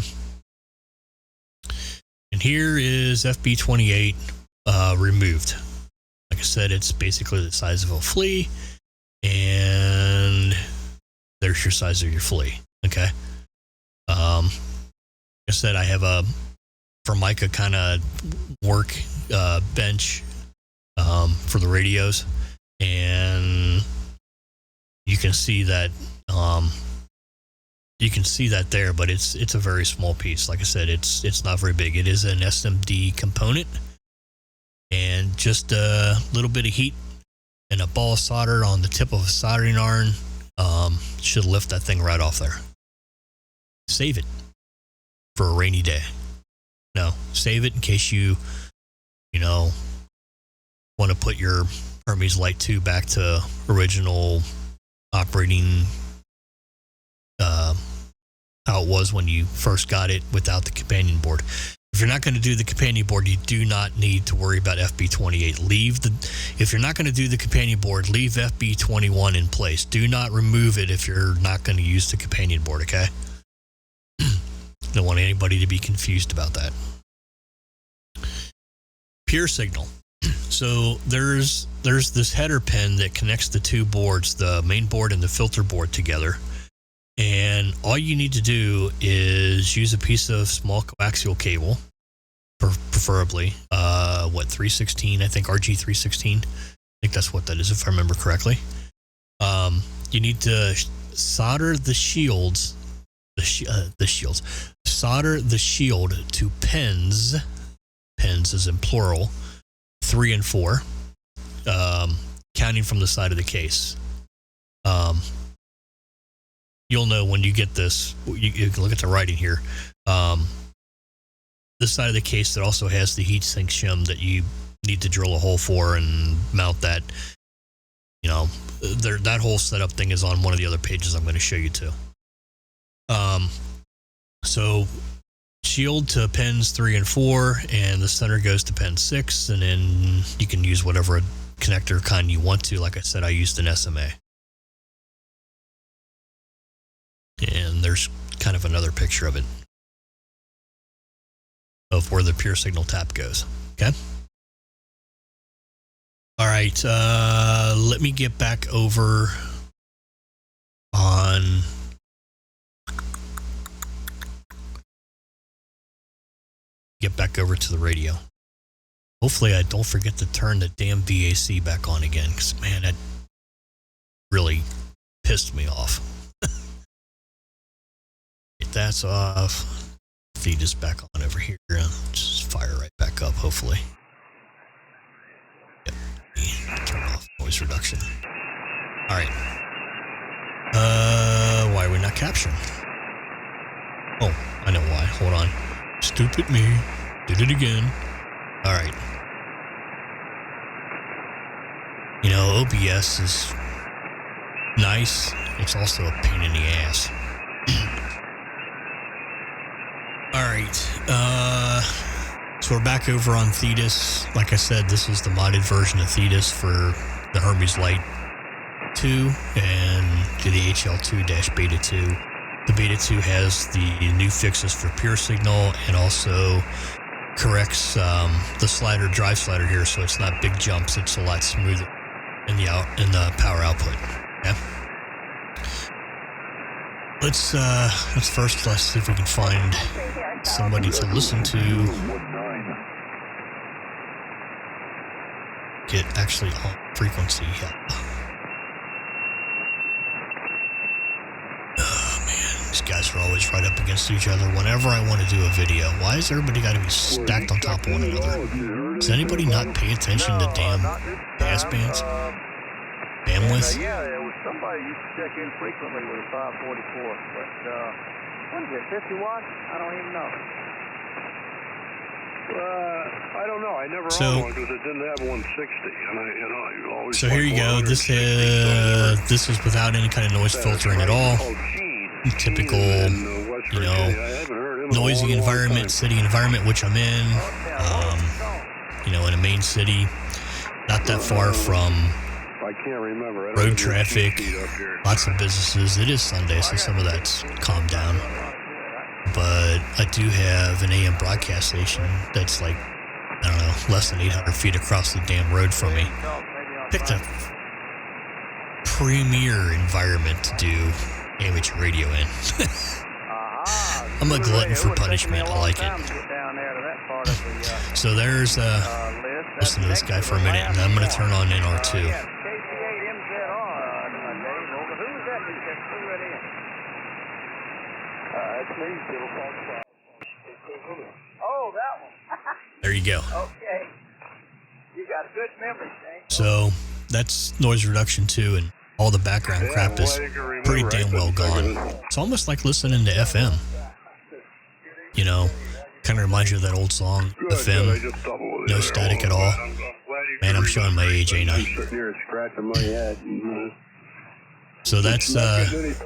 And here is FB28 removed. Like I said, it's basically the size of a flea, and there's your size of your flea, okay? Like I said, I have a Formica kind of work bench for the radios, and you can see that there, but it's a very small piece. Like I said, it's not very big. It is an SMD component, and just a little bit of heat and a ball of solder on the tip of a soldering iron should lift that thing right off there. Save it for a rainy day. No, save it in case you want to put your Hermes Lite 2 back to original operating how it was when you first got it without the companion board. If you're not going to do the companion board, you do not need to worry about FB28. If you're not going to do the companion board, leave FB21 in place. Do not remove it if you're not going to use the companion board, okay? Don't want anybody to be confused about that. Pure signal. So there's this header pin that connects the two boards, the main board and the filter board, together. And all you need to do is use a piece of small coaxial cable, preferably 316, I think RG316. I think that's what that is, if I remember correctly. You need to solder the shields, solder the shield to pins as in plural, 3 and 4, counting from the side of the case. You'll know when you get this. You can look at the writing here. This side of the case that also has the heatsink shim that you need to drill a hole for and mount that. That whole setup thing is on one of the other pages I'm going to show you too. So shield to pins 3 and 4, and the center goes to pin 6, and then you can use whatever connector kind you want to. Like I said, I used an SMA. And there's kind of another picture of it, of where the pure signal tap goes. Okay. All right. Let me get back over on to the radio. Hopefully I don't forget to turn the damn VAC back on again, because man, that really pissed me off. That's off. Feed is back on over here. Just fire right back up, hopefully. Yep. Turn off noise reduction. All right. Why are we not capturing? Oh, I know why. Hold on. Stupid me. Did it again. All right. OBS is nice. It's also a pain in the ass. All right, so we're back over on Thetis. Like I said, this is the modded version of Thetis for the Hermes Lite 2 and the HL2-Beta 2. The Beta 2 has the new fixes for pure signal and also corrects the drive slider here, so it's not big jumps. It's a lot smoother in the power output. Yeah. Let's see if we can find somebody to listen to. Get actually on frequency. Yeah. Oh man, these guys are always right up against each other whenever I want to do a video. Why is everybody got to be stacked on top of one another? Does anybody not pay attention to damn passbands? Bandwidth? Yeah, it was somebody used to check in frequently with a 544, but what is it, 50 watts? I don't even know. I don't know. I never owned one because it didn't have 160, and I always. So here you go. This is without any kind of noise filtering at all. Typical, noisy environment, city environment, which I'm in. In a main city, not that far from road traffic, lots of businesses. It is Sunday, so some of that's calmed down. But I do have an AM broadcast station that's like, I don't know, less than 800 feet across the damn road from me. Picked a premier environment to do amateur radio in. I'm a glutton for punishment. I like it. So there's, listen to this guy for a minute, and I'm going to turn on NR2. Oh, that one. There you go. Okay. You got a good memory, Shane. So that's noise reduction too, and all the background crap is pretty damn well gone. It's almost like listening to FM. Kind of reminds you of that old song, FM, no static at all. Man, I'm showing my age, ain't I? So that's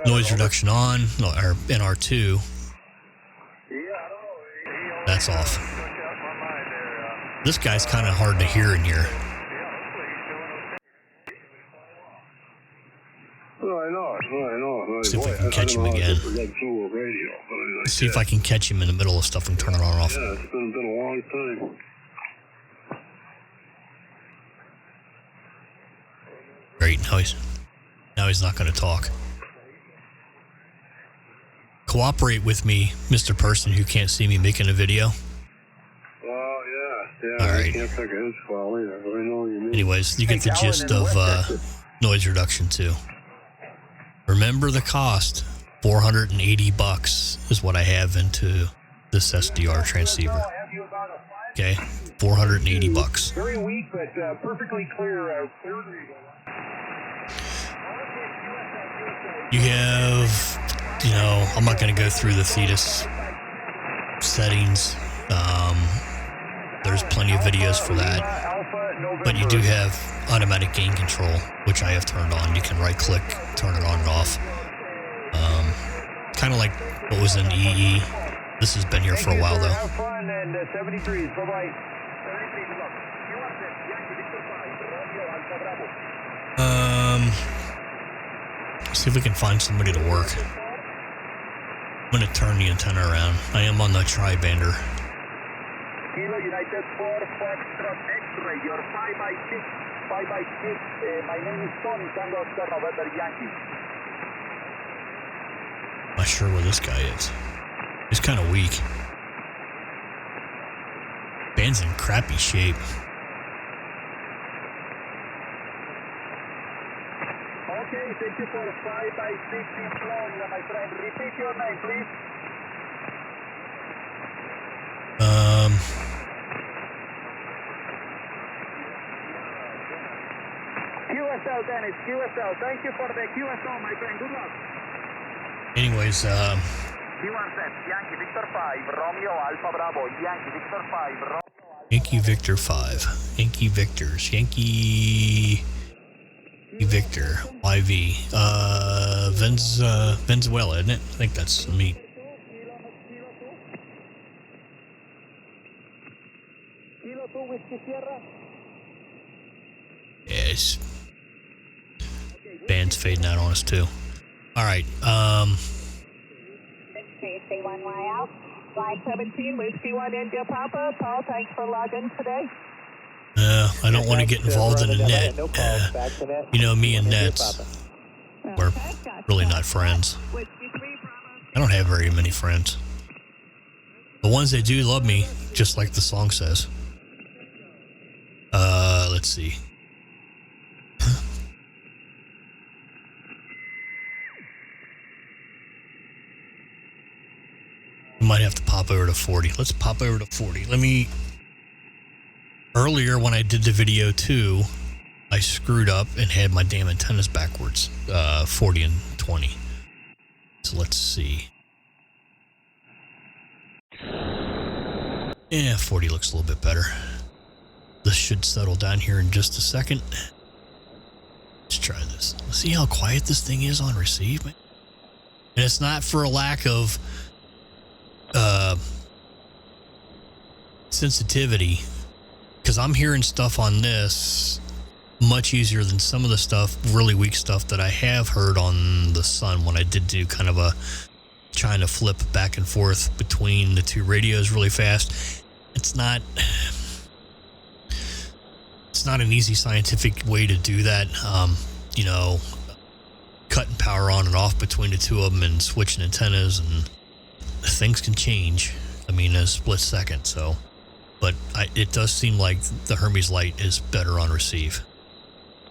noise reduction on, or NR2. That's off. This guy's kind of hard to hear in here. I know. See if I can catch him again. See if I can catch him in the middle of stuff and turn it on and off. Yeah, it's been a long time. Great, now he's not going to talk. Cooperate with me, Mr. Person who can't see me making a video. Well, yeah. All right. I can't think of his file either, but I know what you mean. Anyways, you get the gist of noise reduction too. Remember the cost. $480 is what I have into this SDR transceiver. Okay, $480. Very weak, but perfectly clear. You have, I'm not going to go through the Thetis settings. There's plenty of videos for that. But you do have automatic gain control, which I have turned on. You can right click, turn it on and off. Kind of like what was in EE. This has been here for a while though. Have fun and 73s. Bye-bye. See if we can find somebody to work. I'm going to turn the antenna around. I am on the tri-bander. Kilo United 4 Foxtrot X-ray, you're 5x6, 5x6, my name is Tony, Tango Oscar November Yankee. Not sure where this guy is. He's kind of weak. Band's in crappy shape. Okay, thank you for 5x6 in Florida, my friend. Repeat your name, please. QSL, Dennis, QSL. Thank you for the QSL, my friend. Good luck. Anyways, P1 set, Yankee Victor 5, Romeo Alpha Bravo, Yankee Victor 5, Romeo Yankee Victor 5. Yankee Victors. Yankee Victor. YV. Venezuela, isn't it? I think that's me. Yes. Band's fading out on us too. All right. Stay 1Y out. Line 17, Whiskey 1 India Papa. Paul, thanks for logging today. I don't want to get involved in a net. Me and nets. we're really not friends. I don't have very many friends. The ones that do love me, just like the song says. Let's see. We might have to pop over to 40. Let's pop over to 40. Earlier when I did the video too, I screwed up and had my damn antennas backwards. 40 and 20. So let's see. Yeah, 40 looks a little bit better. This should settle down here in just a second. Let's try this. See how quiet this thing is on receive, man? And it's not for a lack of sensitivity, because I'm hearing stuff on this much easier than some of the stuff, really weak stuff that I have heard on the Sun when I did do kind of a trying to flip back and forth between the two radios really fast. It's not an easy scientific way to do that. You know, cutting power on and off between the two of them and switching antennas, and things can change. I mean, in a split second. So, but it does seem like the Hermes Lite is better on receive.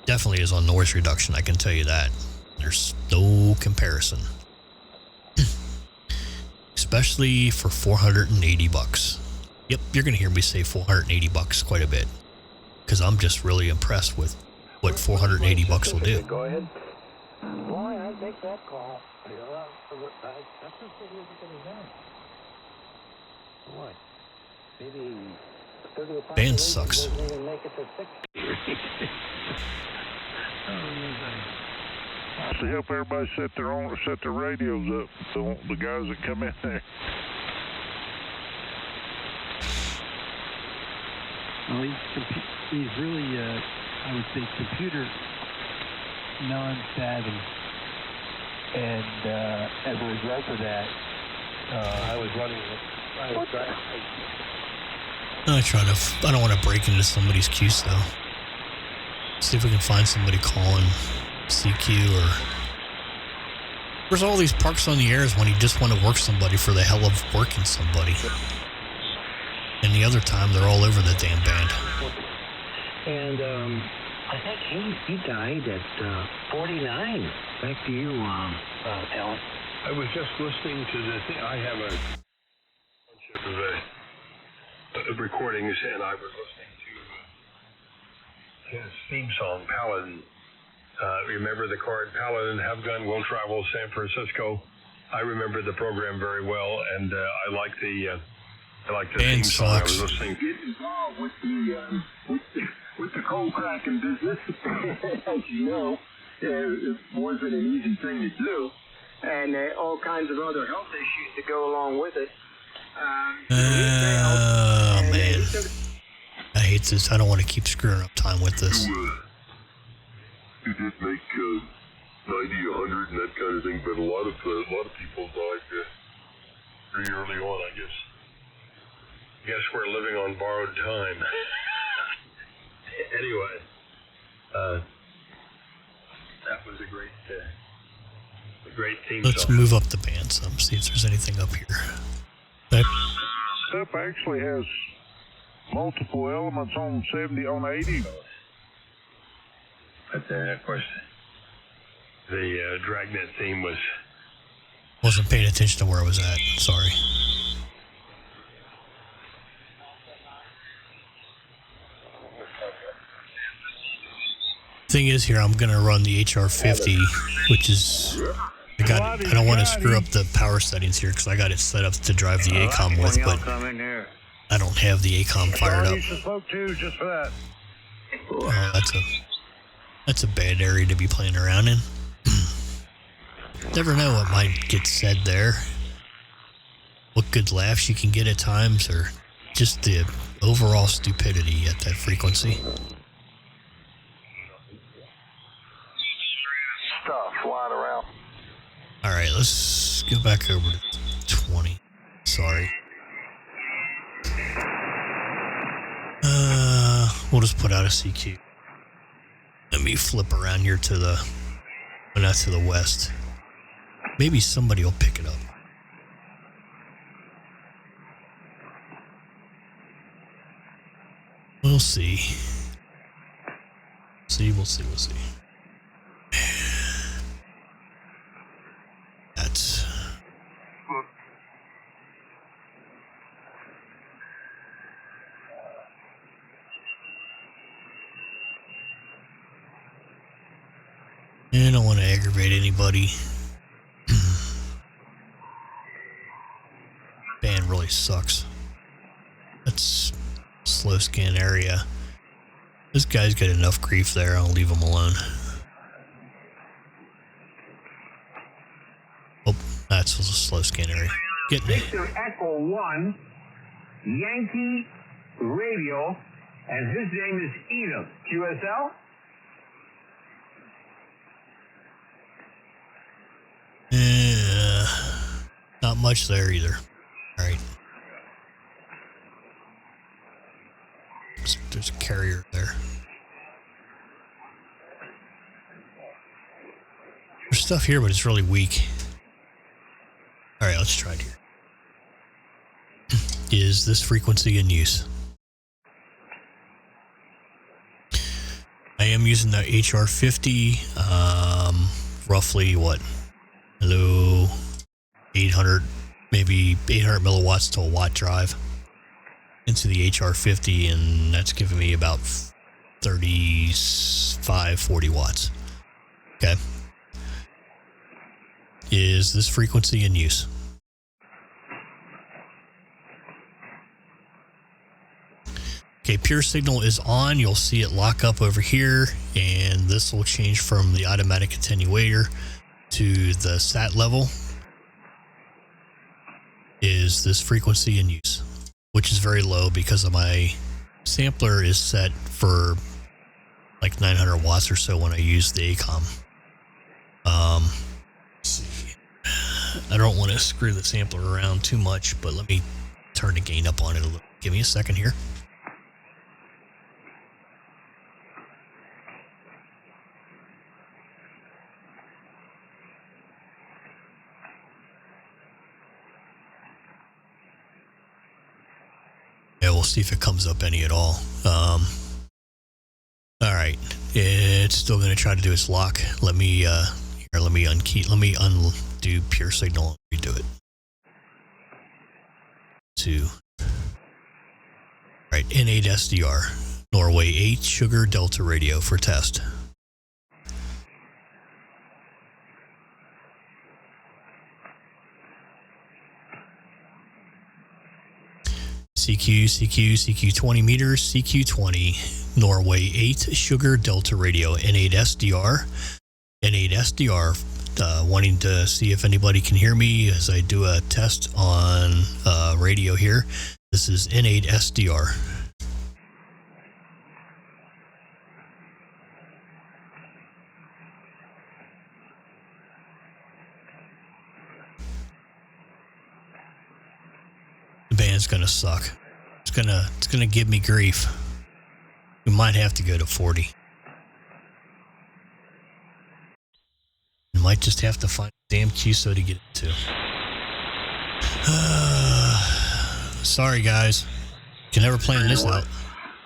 Definitely is on noise reduction. I can tell you that. There's no comparison. Especially for $480. Yep, you're going to hear me say $480 quite a bit, because I'm just really impressed with what $480 will do. Go ahead. Boy, I take that call. That's a significant event. What? Maybe 30 Band sucks. doesn't even make it to 60. To help everybody set their radios up, so the guys that come in there. Well, he's really, I would say, computer non-savvy, and as a result of that, I was running. I don't want to break into somebody's queues though. See if we can find somebody calling CQ, or there's all these parks on the airs when you just want to work somebody for the hell of working somebody. And the other time they're all over the damn band. And I think he died at 49. Back to you, Alan. I was just listening to the thing. I have a bunch of recordings, and I was listening to his theme song, Paladin. Remember the chord, Paladin, have gun, will travel, San Francisco. I remember the program very well, and I like the theme song. I was listening. Get involved with the coal cracking business, as you know, it wasn't an easy thing to do, and all kinds of other health issues to go along with it. Oh man, I hate this. I don't want to keep screwing up time with this. You did make 90, 100, and that kind of thing, but a lot of people died pretty early on, I guess. I guess we're living on borrowed time. Anyway, that was a great theme Let's song. move up the band some, see if there's anything up here. Stuff actually has multiple elements on 70, on 80. But of course, the Dragnet theme Wasn't paying attention to where I was at. Sorry. Thing is here, I'm gonna run the HR50, which is I don't want to screw up the power settings here because I got it set up to drive the ACOM with, but I don't have the ACOM fired up. Just for that. That's a bad area to be playing around in. Never know what might get said there. What good laughs you can get at times, or just the overall stupidity at that frequency. Stuff flying around. All right, let's go back over to 20. Sorry. We'll just put out a CQ. Let me flip around here to the But not to the west. Maybe somebody will pick it up. We'll see. We'll see. That's... I don't want to aggravate anybody. Band really sucks. That's slow scan area. This guy's got enough grief there. I'll leave him alone. Oh, that's a slow scan area. Get me. Victor Echo 1, Yankee Radio, and his name is Edom. QSL? Not much there either. All right. There's a carrier there. There's stuff here, but it's really weak. All right, let's try it here. Is this frequency in use? I am using the HR50. Roughly what? Hello, 800, maybe 800 milliwatts to a watt drive into the HR50, and that's giving me about 35, 40 watts. Okay. Is this frequency in use? Okay, pure signal is on. You'll see it lock up over here, and this will change from the automatic attenuator to the sat level. Is this frequency in use? Which is very low because of my sampler is set for like 900 watts or so when I use the ACOM. Let's see. I don't want to screw the sampler around too much, but let me turn the gain up on it a little. Give me a second here. Yeah, we'll see if it comes up any at all. All right, it's still going to try to do its lock. Let me let me undo pure signal and redo it. 2. All right, N8 SDR, Norway 8 Sugar Delta Radio for test. CQ 20 meters, CQ 20, Norway 8 Sugar Delta Radio, N8 SDR, wanting to see if anybody can hear me as I do a test on radio here. This is N8 SDR. The band's gonna suck. It's gonna give me grief. We might have to go to 40. We might just have to find a damn QSO to get it to. Sorry guys. Can never plan this out.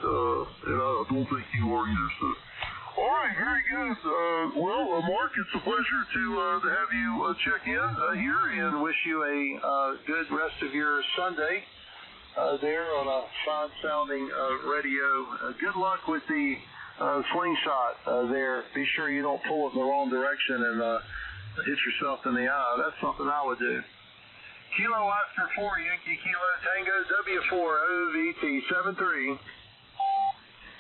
And I don't think you are either, so. All right, very good. Well, Mark, it's a pleasure to have you check in here and wish you a good rest of your Sunday there on a fine-sounding radio. Good luck with the slingshot there. Be sure you don't pull it in the wrong direction and hit yourself in the eye. That's something I would do. Kilo Oscar 4, Yankee Kilo Tango, W4OVT 73.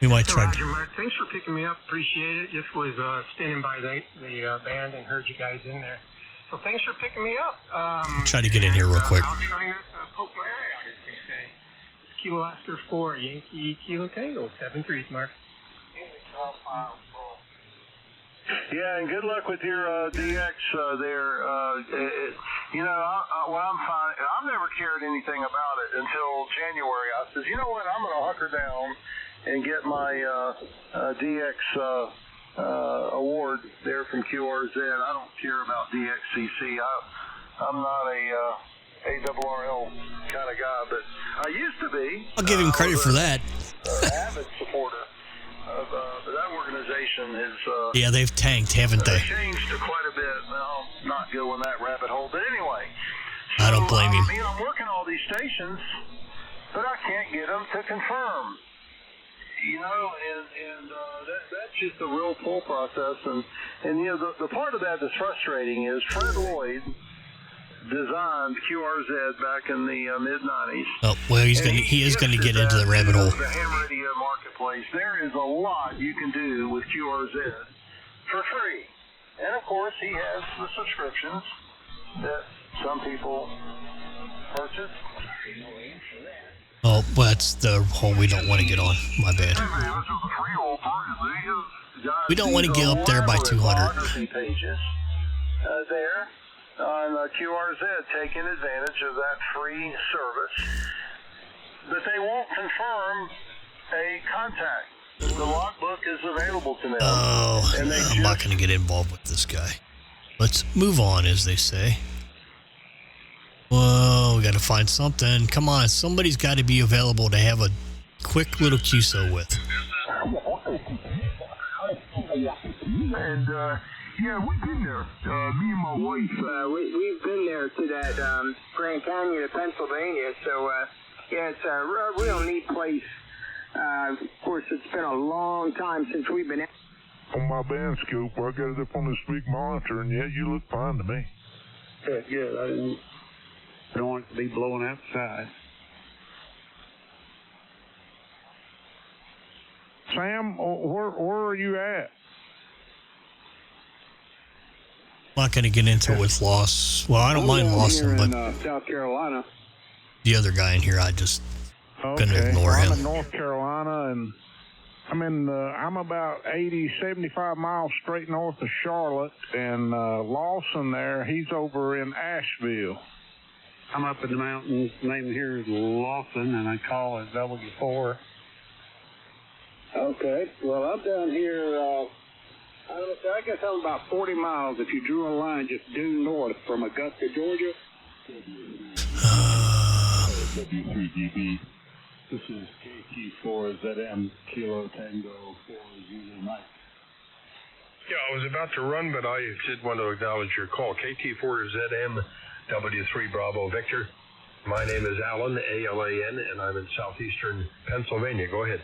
We might try. Roger, Mark. Thanks for picking me up. Appreciate it. Just was standing by the band and heard you guys in there. So thanks for picking me up. Try to get in here real quick. I'll try to poke my eye out, as they say. Kilo Oscar 4, Yankee Kilo Tango, 73, Mark. Yeah, and good luck with your DX there. You know, what I'm finding, I've never cared anything about it until January. I says, you know what, I'm going to hunker down and get my DX award there from QRZ. I don't care about DXCC. I'm not a ARRL kind of guy, but I used to be. I'll give him credit for that. Avid supporter of that organization has. Yeah, they've tanked, haven't they? Changed quite a bit. I'll not go in that rabbit hole, but anyway. I don't blame him. I'm working all these stations, but I can't get them to confirm. You know, and that's just a real pull process, and you know the part of that that's frustrating is Fred Lloyd designed QRZ back in the mid-90s. Oh, well, he is going to get into the rabbit hole. The ham radio marketplace. There is a lot you can do with QRZ for free, and of course he has the subscriptions that some people purchase. Oh, well, that's the hole we don't want to get on. My bad. We don't want to get up there by 200. Pages there on QRZ taking advantage of that free service, but they won't confirm a contact. The logbook is available to them. Oh, I'm not going to get involved with this guy. Let's move on, as they say. Whoa, we got to find something. Come on, somebody's got to be available to have a quick little QSO with. And, yeah, we've been there. Me and my wife, we've been there to that Grand Canyon of Pennsylvania. So, yeah, it's a real neat place. Of course, it's been a long time since we've been out. On my band scoop, I got it up on this big monitor, and yeah, you look fine to me. Yeah, I don't want it to be blowing outside. Sam, where are you at? I'm not going to get into it with Loss. Well, I don't mind Lawson, but South Carolina. The other guy in here, I just going to ignore him. I'm in North Carolina, and I'm about 75 miles straight north of Charlotte, and Lawson there, he's over in Asheville. I'm up in the mountains. Name here is Lawson, and I call it W4. Okay. Well, I'm down here, I guess I'm about 40 miles if you drew a line just due north from Augusta, Georgia. W3DB. This is KT4ZM Kilo Tango 4 User Mike. Yeah, I was about to run, but I did want to acknowledge your call. KT4ZM W3 Bravo Victor. My name is Alan, A-L-A-N, and I'm in southeastern Pennsylvania. Go ahead.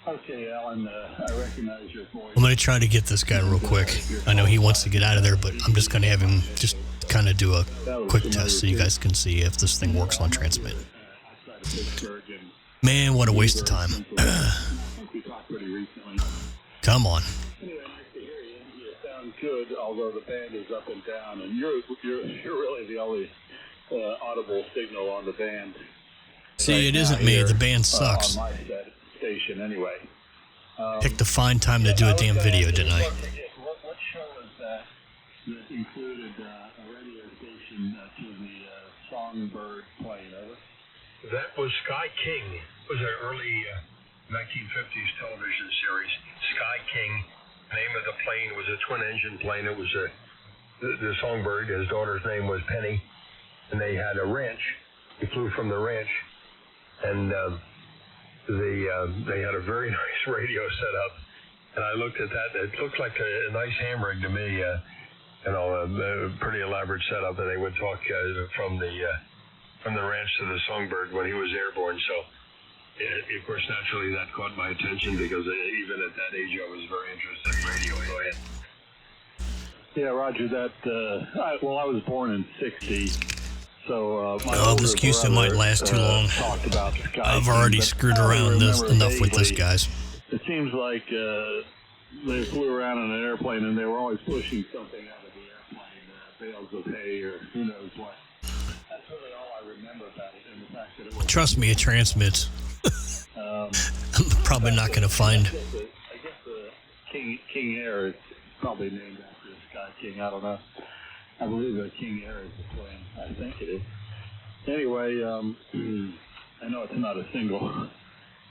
Okay, Alan, I recognize your voice. I'm going to try to get this guy real quick. I know he wants to get out of there, but I'm just going to have him just kind of do a quick test so you guys can see if this thing works on transmit. Man, what a waste of time. Come on. Good, although the band is up and down, and you're really the only audible signal on the band. See, it isn't me. The band sucks. On my station, anyway. Picked a fine time to do a damn video, didn't I? What show is that included a radio station to the Songbird plane? That was Sky King. It was an early 1950s television series. Sky King. The name of the plane was a twin-engine plane. It was the Songbird. His daughter's name was Penny, and they had a ranch. He flew from the ranch, and they had a very nice radio set up. And I looked at that. It looked like a nice ham rig to me. A pretty elaborate setup. And they would talk from the ranch to the Songbird when he was airborne. So. Of course, naturally, that caught my attention because even at that age, I was very interested in radio. Go ahead. Yeah, Roger, that, I was born in 60, so this QSO might last too long. I've already screwed around enough with this, guys. It seems like they flew around in an airplane and they were always pushing something out of the airplane, bales of hay or who knows what. That's really all I remember about it, and the fact that it was... Trust me, it transmits. I'm probably not going to find... I guess the King Air is probably named after Sky King. I don't know. I believe the King Air is the plane. I think it is. Anyway, I know it's not a single.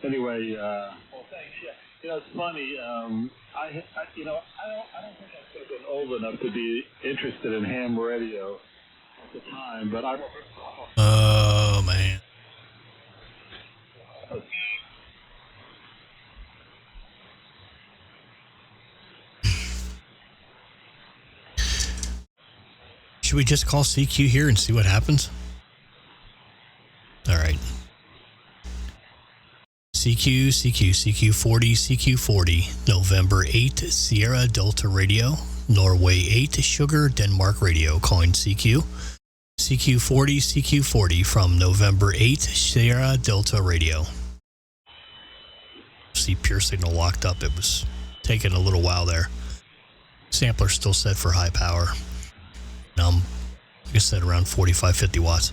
Anyway, well, thanks. Yeah. You know, it's funny. I don't think I've been old enough to be interested in ham radio at the time, but I. Oh man. Should we just call CQ here and see what happens? All right. CQ40, November 8, Sierra Delta Radio, Norway 8, Sugar, Denmark Radio, calling CQ. CQ40 from November 8, Sierra Delta Radio. See pure signal locked up. It was taking a little while there. Sampler still set for high power. Like I said, around 45, 50 watts.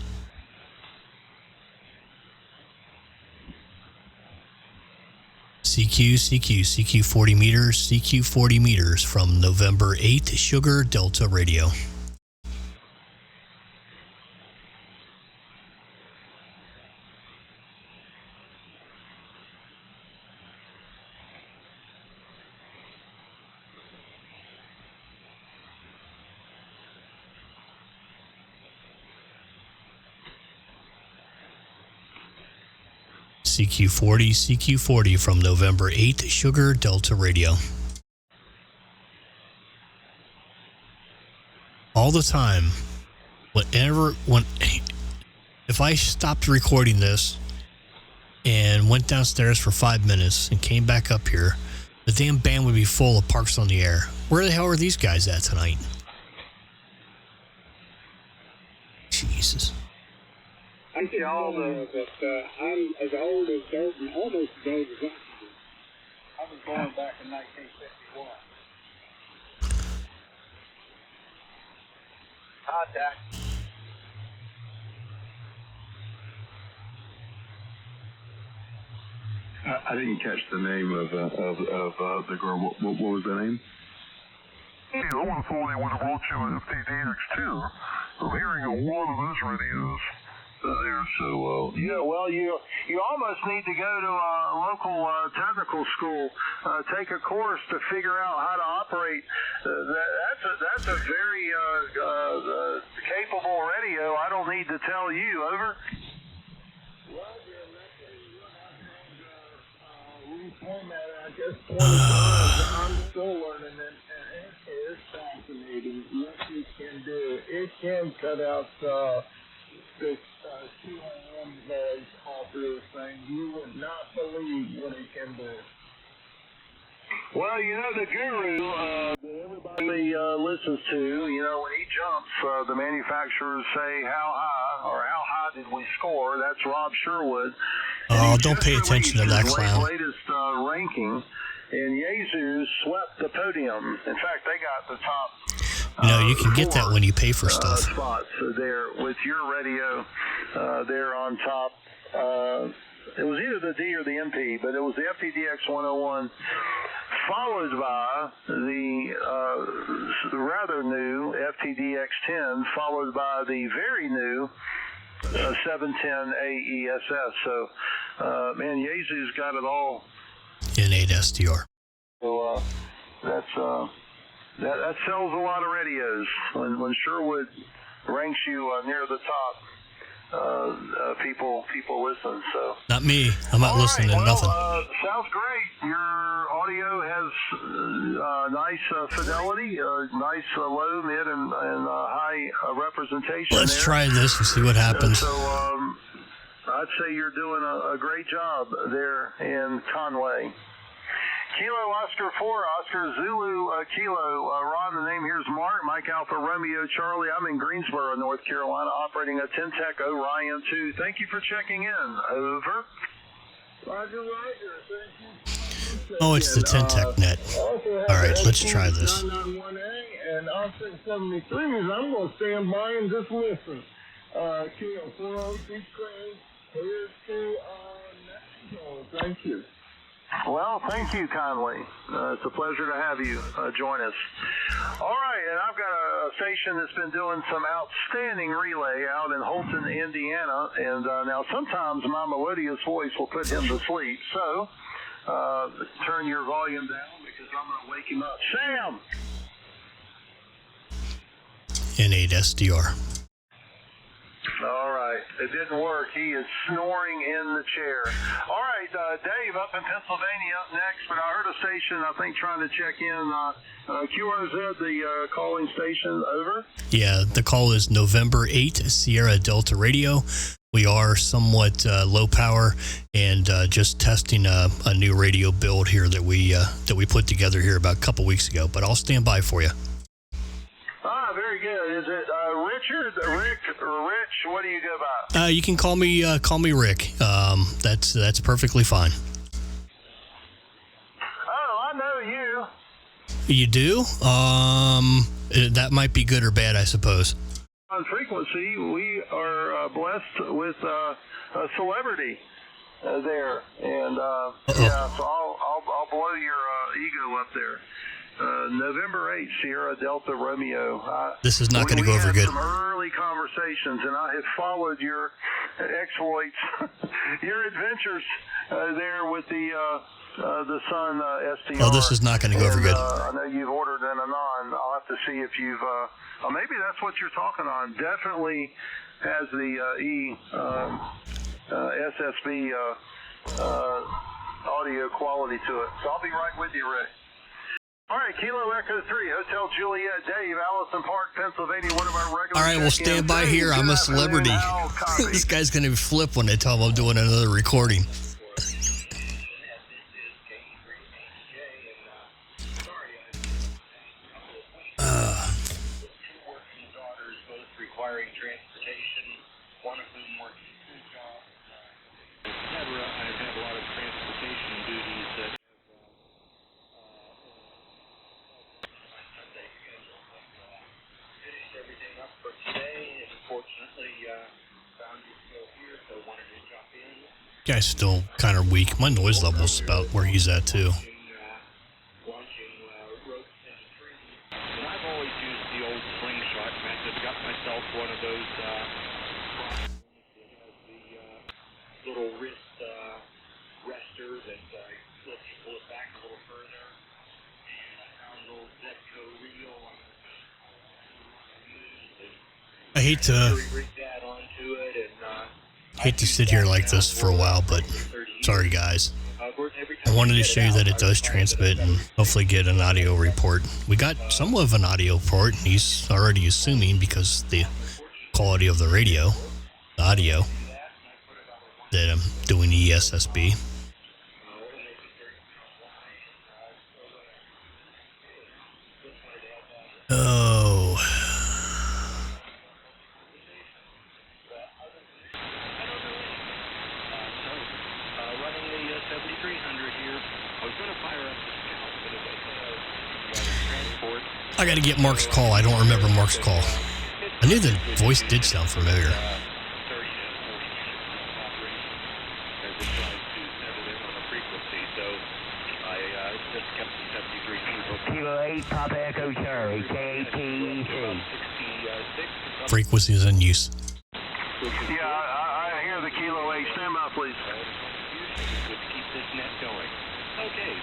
CQ 40 meters, CQ 40 meters from November 8, Sugar Delta Radio. CQ40 from November 8, Sugar Delta Radio. All the time, if I stopped recording this and went downstairs for 5 minutes and came back up here, the damn band would be full of Parks on the Air. Where the hell are these guys at tonight? Jesus. I'm too old, but I'm as old as Dalton, almost as old as I was born back in 1951. Contact. I didn't catch the name of the girl. What was the name? I would have thought they would have brought you an FTDX2. I'm hearing a lot of those radios. There, so yeah, well, you almost need to go to a local technical school, take a course to figure out how to operate. That's a very capable radio. I don't need to tell you. Over. Reformat at this point. I'm still learning it, and it is fascinating what you can do. It can cut out this 2 AM noise off this thing. You would not believe what it can do. Well, you know, the guru that everybody listens to, you know, when he jumps, the manufacturers say, how high, or how high did we score? That's Rob Sherwood. Oh, don't pay attention to that clown. Latest ranking, and Yaesu swept the podium. In fact, they got the top. You can get that when you pay for stuff. Spots there with your radio there on top. It was either the D or the MP, but it was the FTDX 101, followed by the rather new FTDX 10, followed by the very new 710 AESS. So, man, Yaesu's got it all. N8 SDR. So that sells a lot of radios. When Sherwood ranks you near the top, people listen. So not me. I'm not listening to nothing. Sounds great. Your audio has nice fidelity, nice low, mid, and high representation. Let's try this and see what happens. So I'd say you're doing a great job there in Conway. Kilo Oscar 4, Oscar Zulu Kilo. Ron, the name here is Mark, Mike Alpha Romeo Charlie. I'm in Greensboro, North Carolina, operating a 10-Tech Orion 2. Thank you for checking in. Over. Roger. Thank you. Oh, it's the 10-Tech net. All right, let's try this. 991A and Offset 73 is I'm going to stand by and just listen. Kilo 406 here's to Nashville. Thank you. Well, thank you, Conway. It's a pleasure to have you join us. All right, and I've got a station that's been doing some outstanding relay out in Holton, Indiana, and now sometimes my melodious voice will put him to sleep. So turn your volume down because I'm going to wake him up. Sam! N8 SDR. All right. It didn't work. He is snoring in the chair. All right, Dave up in Pennsylvania up next, but I heard a station, I think, trying to check in. QRZ, the calling station, over? Yeah, the call is November 8, Sierra Delta Radio. We are somewhat low power and just testing a new radio build here that we put together here about a couple weeks ago, but I'll stand by for you. Ah, very good. Is it Richard, Rick, or Rich? What do you go by? You can call me Rick. That's perfectly fine. Oh, I know you. You do? That might be good or bad, I suppose. On frequency, we are blessed with a celebrity there, and yeah, so I'll blow your ego up there. November 8th, Sierra Delta Romeo. This is not going to go over good. We good. had some early conversations, and I have followed your exploits, your adventures there with the Sun STR. Oh, this is not going to go over good. I know you've ordered an Anon. I'll have to see if you've... maybe that's what you're talking on. Definitely has the SSB audio quality to it. So I'll be right with you, Rick. All right, Kilo Echo 3, Hotel Juliet, Dave, Allison Park, Pennsylvania, one of our regular... All right, well, stand by here. I'm a celebrity. This guy's going to flip when they tell him I'm doing another recording. Requiring transportation, one of whom works two jobs, etc. I've had a lot of transportation duties that finished everything up for today, and fortunately found you still here, so wanted to jump in. Guy's still kind of weak. My noise level's about where he's at, too. Launching ropes and trees. And I've always used the old slingshot method. Got myself one of those that has the little wrist rester that lets you pull it back a little further. And I found an old Zepco reel. I hate to sit here like this for a while, but sorry, guys. I wanted to show you that it does transmit and hopefully get an audio report. We got somewhat of an audio report, and he's already assuming because the quality of the radio, the audio, that I'm doing ESSB. Oh. I got to get Mark's call. I don't remember Mark's call. I knew the voice did sound familiar. Kilo 8, Papa Echo Charlie, KTC. Frequency is in use. Yeah, I hear the Kilo 8. Stand by, please. Keep this net going. Okay,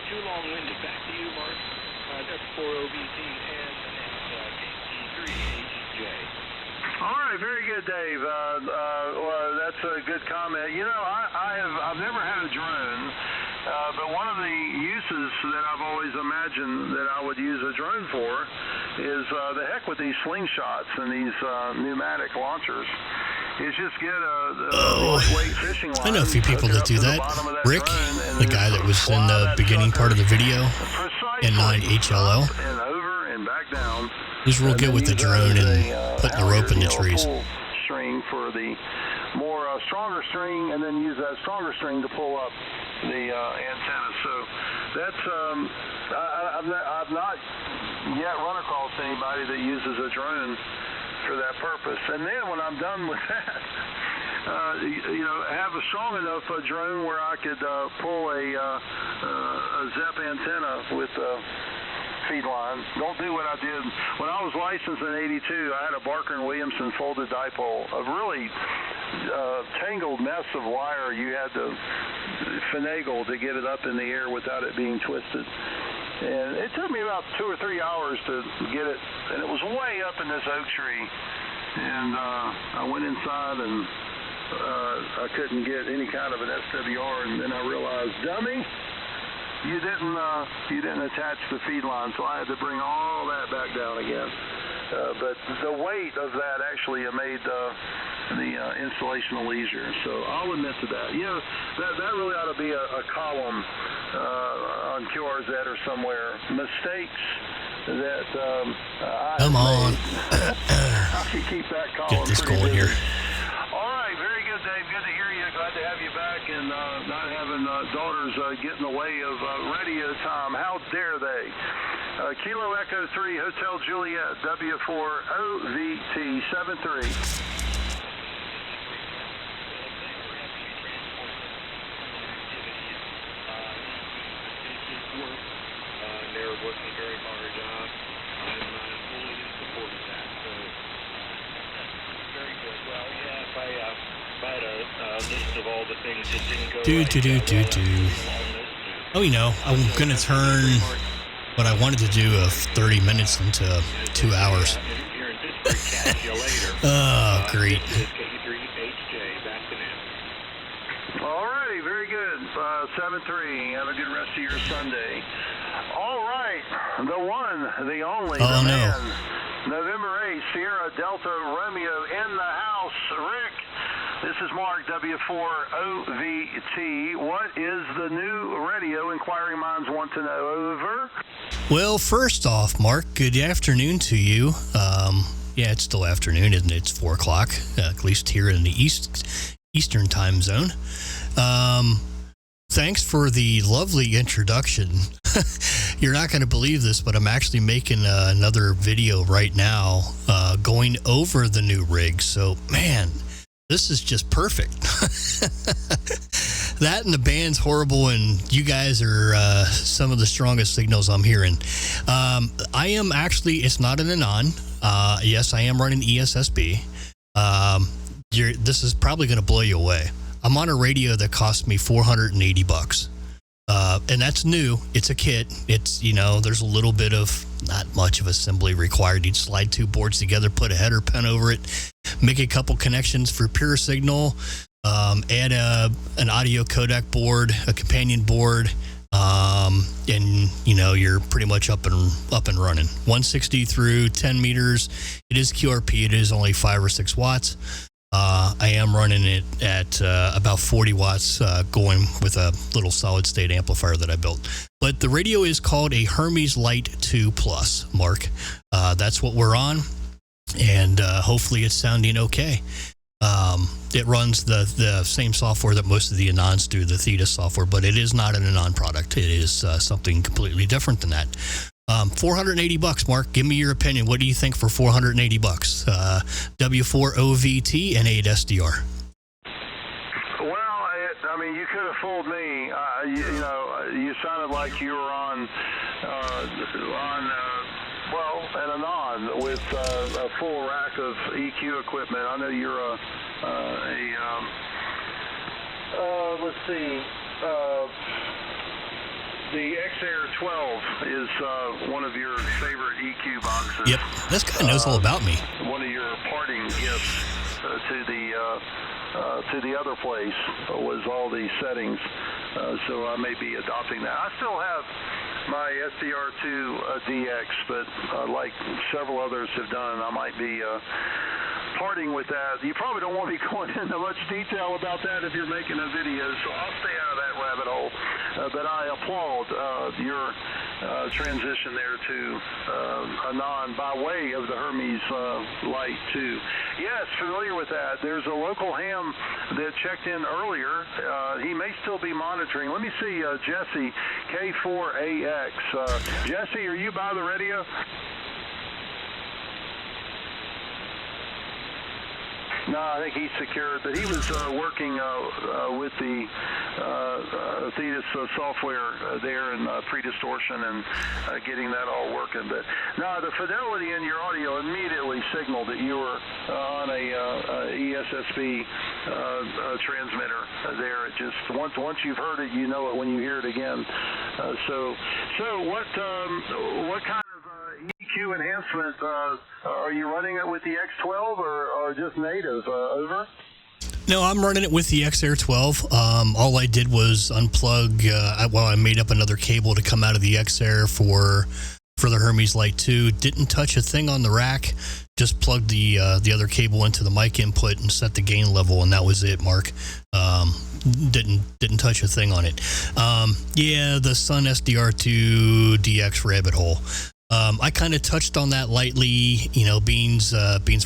too long-winded. Back to you, Mark. W4OVT and KT3 AJ. All right, very good, Dave. Well, that's a good comment. You know, I've never had a drone, but one of the uses that I've always imagined that I would use a drone for is the heck with these slingshots and these pneumatic launchers. Is just get a lightweight fishing line. I know a few people that do that. Rick, the guy that was in the beginning part of the video, N9 HLL. And over and back down. He's real good with the drone and putting the rope in the trees. String for the more stronger string, and then use that stronger string to pull up the antenna. So that's I've not yet run across anybody that uses a drone for that purpose. And then when I'm done with that, have a strong enough drone where I could pull a ZEP antenna with a feed line. Don't do what I did when I was licensed in '82. I had a Barker & Williamson folded dipole, a really tangled mess of wire you had to finagle to get it up in the air without it being twisted. And it took me about 2 or 3 hours to get it, and it was way up in this oak tree. And I went inside, and I couldn't get any kind of an SWR, and then I realized, dummy, you didn't attach the feed line, so I had to bring all that back down again. But the weight of that actually made the installation a little easier. So I'll admit to that. That really ought to be a column on QRZ or somewhere. Mistakes that Come on. I should keep that column. Get this pretty going busy. here. All right, very good, Dave. Good to hear you. Glad to have you back, and not having daughters get in the way of radio time. How dare they? Kilo Echo 3, Hotel Juliet, W4OVT 73. They're working very hard. I'm fully in support of that. So very good. Well, yeah, if I had a list of all the things that didn't go Oh, I'm going to turn what I wanted to do of 30 minutes into 2 hours. Oh, great. Alrighty, very good. 7-3. Have a good rest of your Sunday. All right, the one, the only, the man. November 8th, Sierra Delta Romeo in the house. Rick, this is Mark, W4OVT. What is the new radio? Inquiring minds want to know. Over. Well, first off, Mark, good afternoon to you. Yeah, it's still afternoon, isn't it? It's 4 o'clock, at least here in the Eastern time zone. Thanks for the lovely introduction. You're not going to believe this, but I'm actually making another video right now going over the new rig. So, man, this is just perfect. That and the band's horrible, and you guys are some of the strongest signals I'm hearing. I am actually, it's not an Anon. Yes, I am running ESSB. This is probably going to blow you away. I'm on a radio that cost me $480. And that's new. It's a kit. It's, there's a little bit of, not much of assembly required. You'd slide 2 boards together, put a header pin over it, make a couple connections for pure signal, add an audio codec board, a companion board, and you're pretty much up and running. 160 through 10 meters. It is QRP. It is only 5 or 6 watts. I am running it at about 40 watts, going with a little solid state amplifier that I built. But the radio is called a Hermes Lite 2 Plus, Mark. That's what we're on, and hopefully it's sounding okay. It runs the same software that most of the Anons do, the Theta software, but it is not an Anon product. It is something completely different than that. $480, Mark. Give me your opinion. What do you think for $480? W4OVT and 8 SDR. Well, you could have fooled me. You sounded like you were on an Anon with a full rack of EQ equipment. I know you're let's see. The XAir 12 is one of your favorite EQ boxes. Yep, this guy knows all about me. One of your parting gifts to the other place was all these settings. So I may be adopting that. I still have my SDR2 DX, but like several others have done, I might be parting with that. You probably don't want me going into much detail about that if you're making a video, so I'll stay out of that rabbit hole. But I applaud your transition there to Anon by way of the Hermes Lite 2. Yes, familiar with that. There's a local ham that checked in earlier. He may still be monitoring. Let me see, Jesse, K4AX. Jesse, are you by the radio? No, I think he's secured, but he was working with the Thetis software there in pre-distortion and getting that all working. But no, the fidelity in your audio immediately signaled that you were on a ESSB transmitter there. It just once you've heard it, you know it when you hear it again. So what kind of EQ enhancement are you running it with the X12 or just native? Over. No, I'm running it with the XAir 12. All I did was unplug. I made up another cable to come out of the XAir for the Hermes Lite 2. Didn't touch a thing on the rack. Just plugged the other cable into the mic input and set the gain level, and that was it, Mark. Didn't touch a thing on it. Yeah, the Sun SDR2 DX rabbit hole. I kind of touched on that lightly, Beans,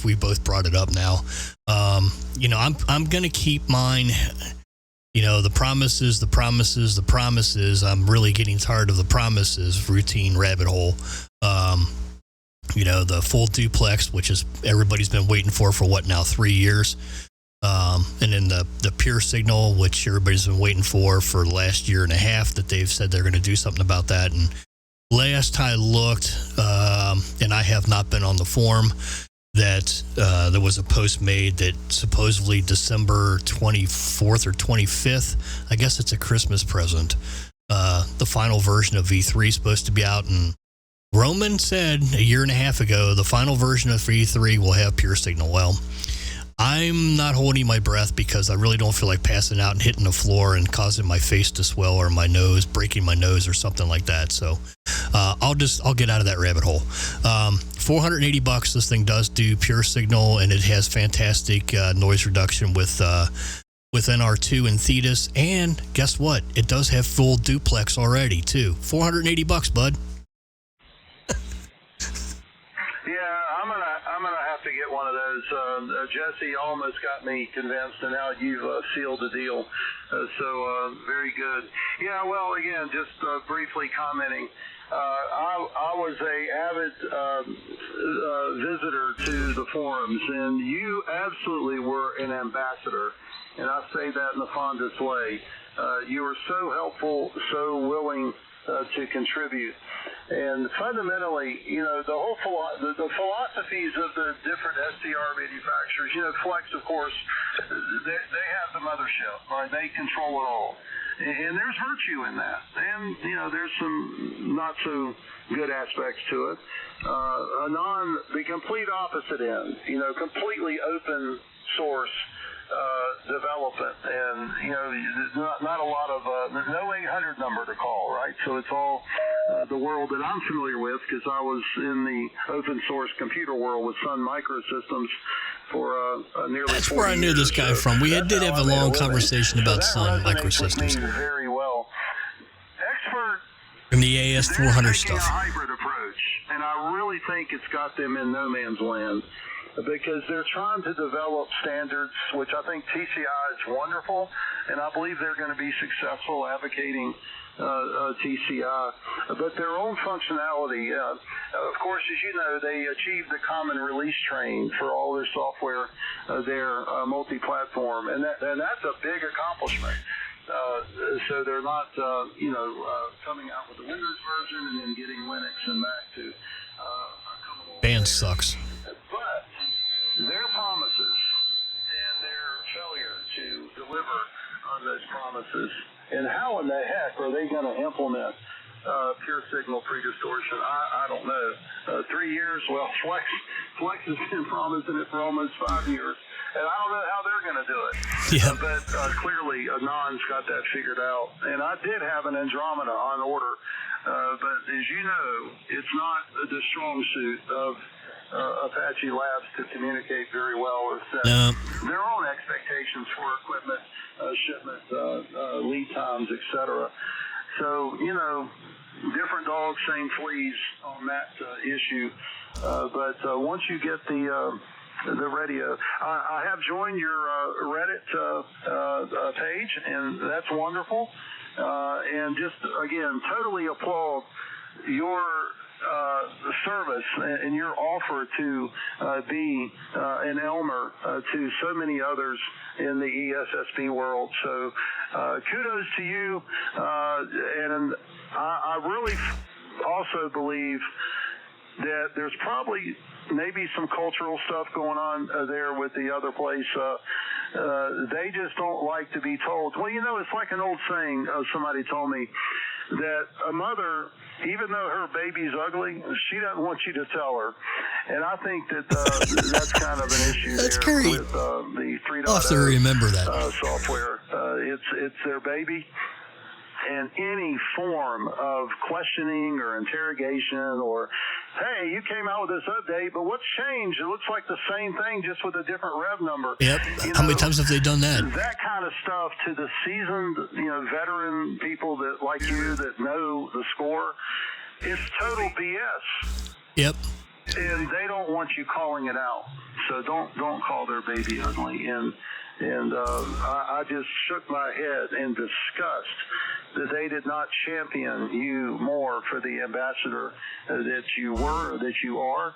we both brought it up now. I'm going to keep mine, the promises. I'm really getting tired of the promises, routine rabbit hole. The full duplex, which is everybody's been waiting for what now, 3 years. And then the pure signal, which everybody's been waiting for the last year and a half, that they've said they're going to do something about that. And last I looked, and I have not been on the forum, that there was a post made that supposedly December 24th or 25th, I guess it's a Christmas present, the final version of V3 is supposed to be out. And Roman said a year and a half ago, the final version of V3 will have pure signal. Well, I'm not holding my breath because I really don't feel like passing out and hitting the floor and causing my face to swell or my nose, breaking my nose or something like that. So I'll get out of that rabbit hole. $480. This thing does do pure signal, and it has fantastic noise reduction with NR2 and Thetis. And guess what? It does have full duplex already too. $480, bud. I'm gonna have to get one of those. Jesse almost got me convinced, and now you've sealed the deal. So very good. Yeah. Well, again, just briefly commenting. I was a avid visitor to the forums, and you absolutely were an ambassador, and I say that in the fondest way. You were so helpful, so willing to contribute. And fundamentally, the whole the philosophies of the different SDR manufacturers, Flex, of course, they have the mothership, right? They control it all. And there's virtue in that. And, there's some not so good aspects to it. The complete opposite end, completely open source development, and not a lot of no 800 number to call, right? So it's all the world that I'm familiar with, because I was in the open source computer world with Sun Microsystems for nearly. That's where I knew this guy from. We did have a long conversation about Sun Microsystems. Very well. Expert and the AS400 stuff. A hybrid approach, and I really think it's got them in no man's land, because they're trying to develop standards, which I think TCI is wonderful, and I believe they're going to be successful advocating TCI, but their own functionality. Of course, as you know, they achieved the common release train for all their software, their multi-platform, and that's a big accomplishment. So they're not, coming out with the Windows version and then getting Linux and Mac to come along. Band sucks. But their promises and their failure to deliver on those promises, and how in the heck are they going to implement pure signal pre-distortion? I don't know. 3 years? Well, Flex has been promising it for almost 5 years, and I don't know how they're going to do it. Yeah. But clearly, Anon's got that figured out. And I did have an Andromeda on order, but as you know, it's not the strong suit of Apache Labs to communicate very well or set their own expectations for equipment, shipment, lead times, etc. So, different dogs, same fleas on that issue. But once you get the radio, I have joined your Reddit page, and that's wonderful. And just, again, totally applaud your service and your offer to be an Elmer to so many others in the ESSB world. So kudos to you, and I really also believe that there's probably maybe some cultural stuff going on there with the other place. They just don't like to be told. Well, it's like an old saying somebody told me, that a mother, even though her baby's ugly, she doesn't want you to tell her. And I think that that's kind of an issue that's there great. with the 3.0 I'll have to remember that. software. It's their baby. And any form of questioning or interrogation or, hey, you came out with this update, but what's changed? It looks like the same thing, just with a different rev number. Yep. How many times have they done that? That kind of stuff to the seasoned, veteran people that like you that know the score, it's total BS. Yep. And they don't want you calling it out. So don't call their baby ugly. And I just shook my head in disgust that they did not champion you more for the ambassador that you were, that you are.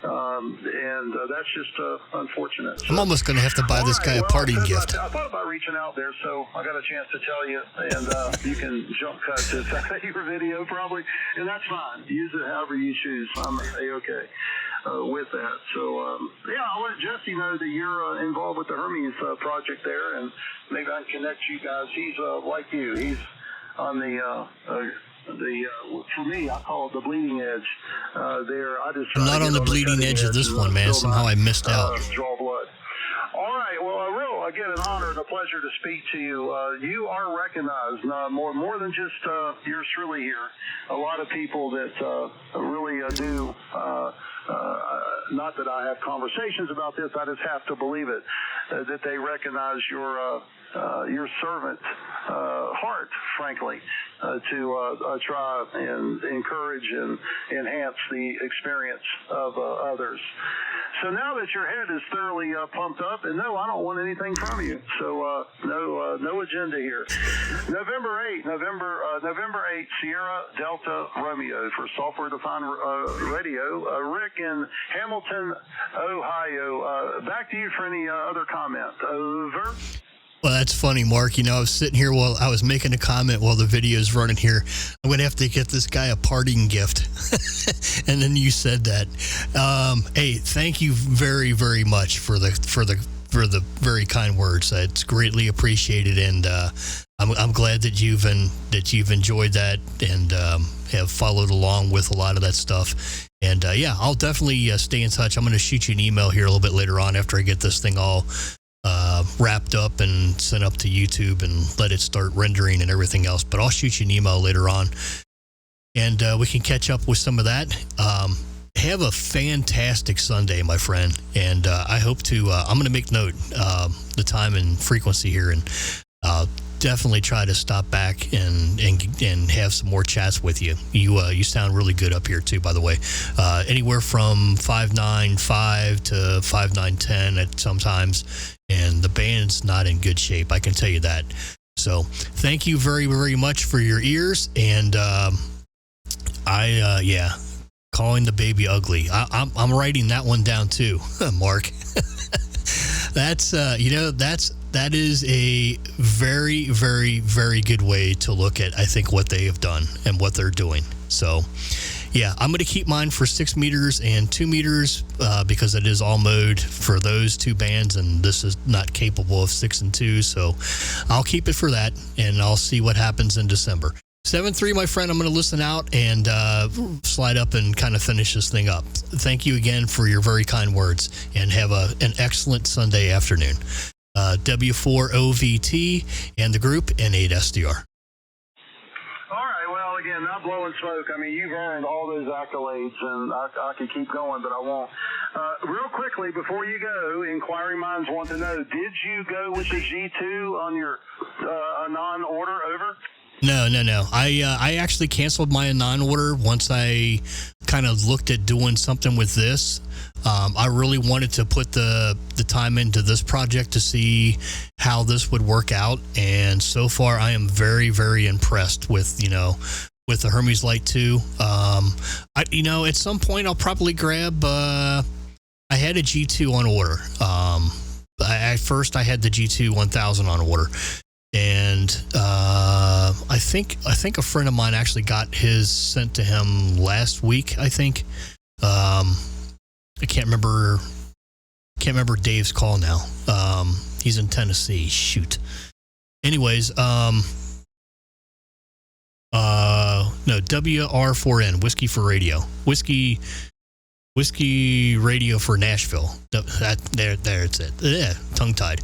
And that's just unfortunate. I'm almost going to have to buy this guy a parting gift. I thought about reaching out there, so I got a chance to tell you, and you can jump cut to your video probably, and that's fine. Use it however you choose. I'm A-okay. With that. So, I'll let Jesse know that you're involved with the Hermes project there, and maybe I can connect you guys. He's like you. He's on the for me, I call it the bleeding edge. There, I just I'm not on the bleeding edge of this one, man. Somehow I missed out. Draw blood. All right. Well, again, an honor and a pleasure to speak to you. You are recognized more than just yours truly here. A lot of people that really do. Not that I have conversations about this, I just have to believe it, that they recognize your servant heart, frankly, to try and encourage and enhance the experience of others. So now that your head is thoroughly pumped up, and no, I don't want anything from you. So no agenda here. November 8th, Sierra Delta Romeo for Software Defined Radio. Rick in Hamilton, Ohio. Back to you for any other comment. Over. Well, that's funny, Mark. I was sitting here while I was making a comment while the video's running here. I'm going to have to get this guy a parting gift. And then you said that. Hey, thank you very, very much for the very kind words. It's greatly appreciated, and I'm glad that you've enjoyed that and have followed along with a lot of that stuff. And I'll definitely stay in touch. I'm going to shoot you an email here a little bit later on after I get this thing all wrapped up and sent up to YouTube and let it start rendering and everything else. But I'll shoot you an email later on, and we can catch up with some of that. Have a fantastic Sunday, my friend, and I hope to. I'm going to make note the time and frequency here, and definitely try to stop back and have some more chats with you. You sound really good up here too, by the way. Anywhere from 5.95 to 5.910 at sometimes, and the band's not in good shape, I can tell you that. So thank you very, very much for your ears, and calling the baby ugly. I'm writing that one down too, Mark. That is a very, very, very good way to look at, I think, what they have done and what they're doing. So, I'm going to keep mine for 6 meters and 2 meters because it is all mode for those two bands, and this is not capable of 6 and 2. So I'll keep it for that, and I'll see what happens in December. 7.3, my friend, I'm going to listen out and slide up and kind of finish this thing up. Thank you again for your very kind words, and have an excellent Sunday afternoon. W4OVT and the group, and 8SDR. All right, well, again, not blowing smoke. I mean, you've earned all those accolades, and I could keep going, but I won't. Real quickly, before you go, inquiring minds want to know, did you go with the G2 on your non-order? Over? No. I actually canceled my Anon order once I kind of looked at doing something with this. I really wanted to put the time into this project to see how this would work out. And so far, I am very, very impressed with, with the Hermes Lite 2. At some point I'll probably grab. I had a G2 on order. At first I had the G2 1000 on order, and I think a friend of mine actually got his sent to him last week. I think. I can't remember Dave's call now. He's in Tennessee. Shoot. Anyways, no, WR4N, Whiskey for Radio. Whiskey Radio for Nashville. There it's it. Yeah, tongue-tied.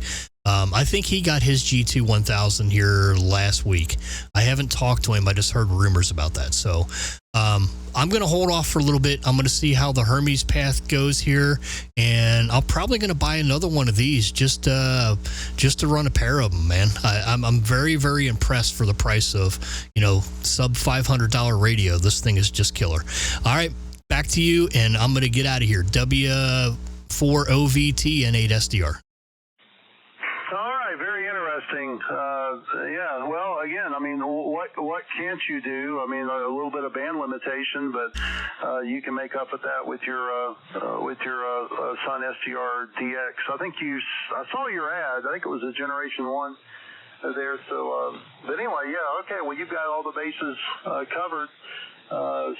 I think he got his G2 1000 here last week. I haven't talked to him. I just heard rumors about that. So I'm going to hold off for a little bit. I'm going to see how the Hermes path goes here, and I'm probably going to buy another one of these just to run a pair of them, man. I'm very, very impressed for the price of, sub $500 radio. This thing is just killer. All right, back to you, and I'm going to get out of here. W4OVT N8 SDR. All right, very interesting. Yeah, well, again, I mean, what can't you do? I mean, a little bit of band limitation, but you can make up with that with your Sun SDR DX. I saw your ad. I think it was a Generation 1 there. So, but anyway, yeah, okay. Well, you've got all the bases covered. I'll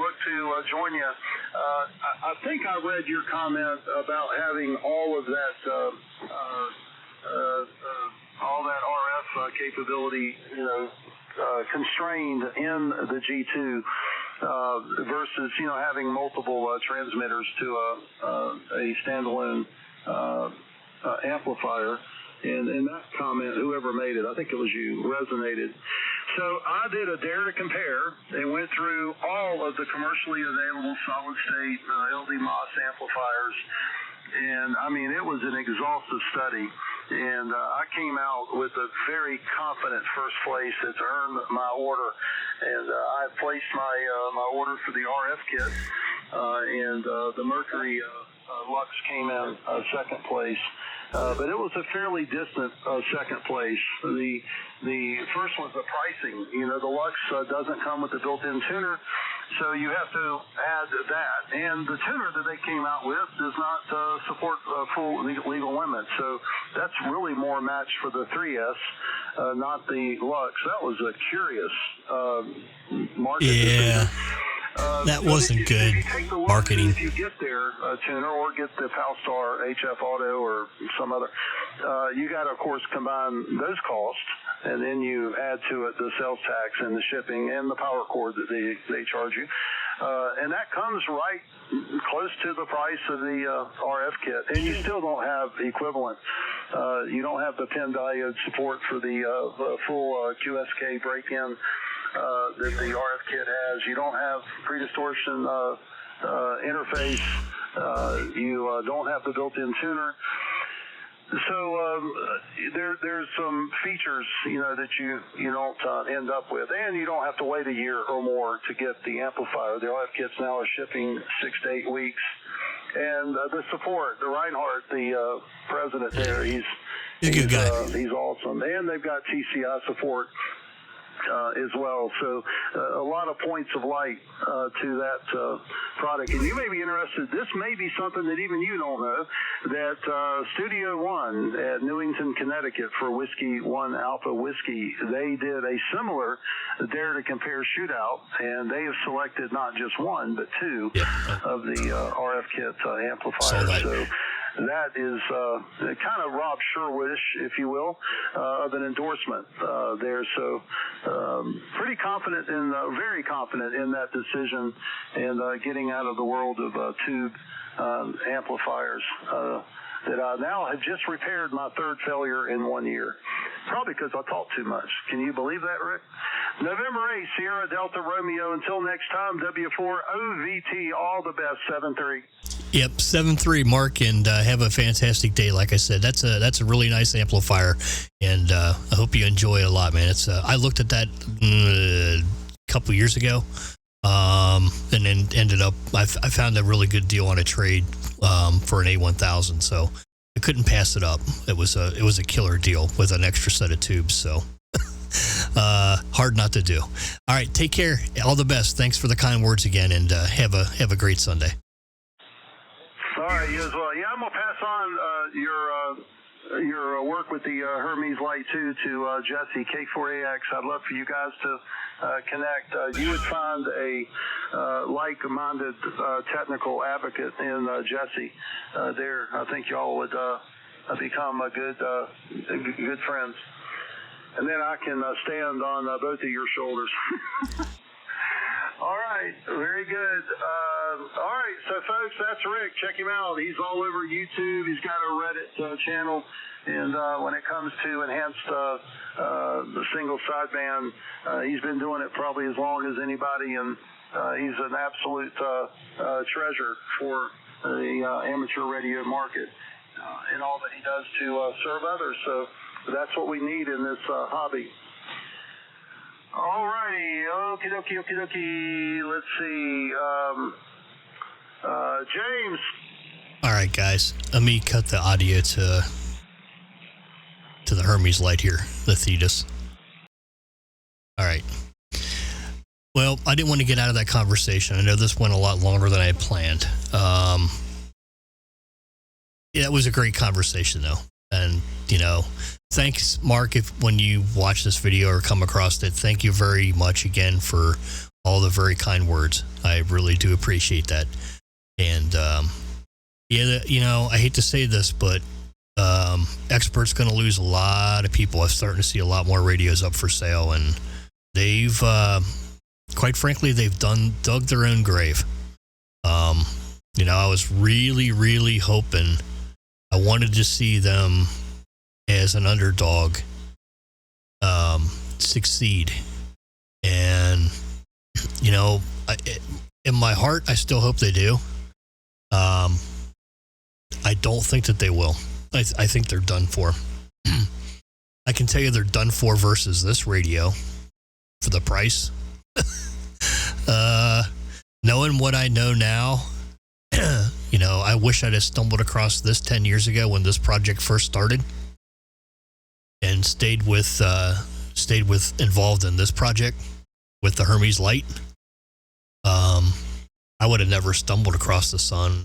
look to join you. I think I read your comment about having all of that RF capability, constrained in the G2 versus having multiple transmitters to a standalone amplifier. And that comment, whoever made it, I think it was you, resonated. So I did a dare to compare and went through all of the commercially available solid-state LD MOS amplifiers. And, I mean, it was an exhaustive study. And I came out with a very confident first place. It's earned my order. And I placed my order for the RF kit. And the Mercury Lux came in second place. But it was a fairly distant second place. The first one's the pricing. The Lux doesn't come with the built-in tuner, so you have to add that. And the tuner that they came out with does not support full legal limits. So that's really more matched for the 3S, not the Lux. That was a curious market decision. That wasn't good marketing. If you get their tuner or get the Palstar HF Auto or some other, you got to, of course, combine those costs, and then you add to it the sales tax and the shipping and the power cord that they charge you. And that comes right close to the price of the RF kit. And you still don't have equivalent. You don't have the pin diode support for the full QSK break-in that the RF kit has. You don't have pre-distortion interface. You don't have the built-in tuner. So there's some features, that you don't end up with, and you don't have to wait a year or more to get the amplifier. The RF kits now are shipping 6 to 8 weeks, and the support, the Reinhardt, the president there, he's a good guy. He's awesome, and they've got TCI support as well. So a lot of points of light to that product. And you may be interested, this may be something that even you don't know, that Studio One at Newington, Connecticut for Whiskey One Alpha Whiskey, they did a similar Dare to Compare shootout, and they have selected not just one, but two of the RF kit amplifiers. So that is kind of Rob Sherwoodish, if you will, of an endorsement there. So pretty confident and very confident in that decision and getting out of the world of tube amplifiers. That I now have just repaired my third failure in 1 year. Probably because I talk too much. Can you believe that, Rick? November 8th, Sierra Delta Romeo. Until next time, W4OVT, all the best, 7-3. Yep, 7-3, Mark, and have a fantastic day. Like I said, that's a really nice amplifier, and I hope you enjoy it a lot, man. It's I looked at that a couple years ago, and then ended up I found a really good deal on a trade for an A1000, so I couldn't pass it up. It was a killer deal with an extra set of tubes. So hard not to do. All right, take care. All the best. Thanks for the kind words again, and have a great Sunday. All right, you as well. Yeah, I'm gonna pass on your work with the Hermes Lite 2 to Jesse K4AX. I'd love for you guys to connect. You would find a like-minded technical advocate in Jesse there. I think y'all would become a good friends. And then I can stand on both of your shoulders. All right, very good. All right, so folks, that's Rick. Check him out. He's all over YouTube. He's got a Reddit channel. And when it comes to enhanced the single sideband, he's been doing it probably as long as anybody, and he's an absolute treasure for the amateur radio market and all that he does to serve others. So that's what we need in this hobby. All righty, okie dokie. Let's see, James. All right, guys, let me cut the audio to the Hermes Lite here, the Thetis. All right. Well, I didn't want to get out of that conversation. I know this went a lot longer than I had planned. Yeah, it was a great conversation, though. And, you know, thanks, Mark, when you watch this video or come across it. Thank you very much again for all the very kind words. I really do appreciate that. And, yeah, you know, I hate to say this, but Expert's going to lose a lot of people. I'm starting to see a lot more radios up for sale, and they've, quite frankly, they've dug their own grave. You know, I was really hoping, I wanted to see them as an underdog succeed. And, you know, in my heart, I still hope they do. I don't think that they will. I think they're done for. I can tell you they're done for versus this radio for the price. Knowing what I know now, you know, I wish I'd have stumbled across this 10 years ago when this project first started and stayed involved in this project with the Hermes Lite. I would have never stumbled across the Sun.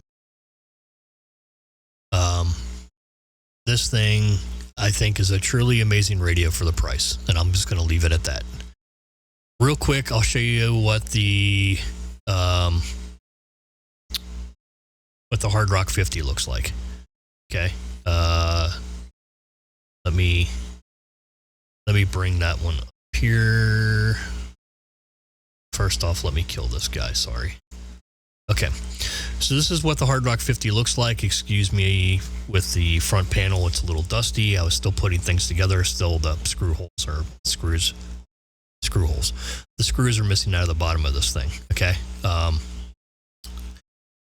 This thing, I think, is a truly amazing radio for the price, and I'm just going to leave it at that. Real quick, I'll show you what the Hard Rock 50 looks like. Okay, let me bring that one up here. First off, let me kill this guy. Sorry. Okay, so this is what the Hard Rock 50 looks like. Excuse me, with the front panel, it's a little dusty. I was still putting things together. Still, the screw holes. The screws are missing out of the bottom of this thing. Okay,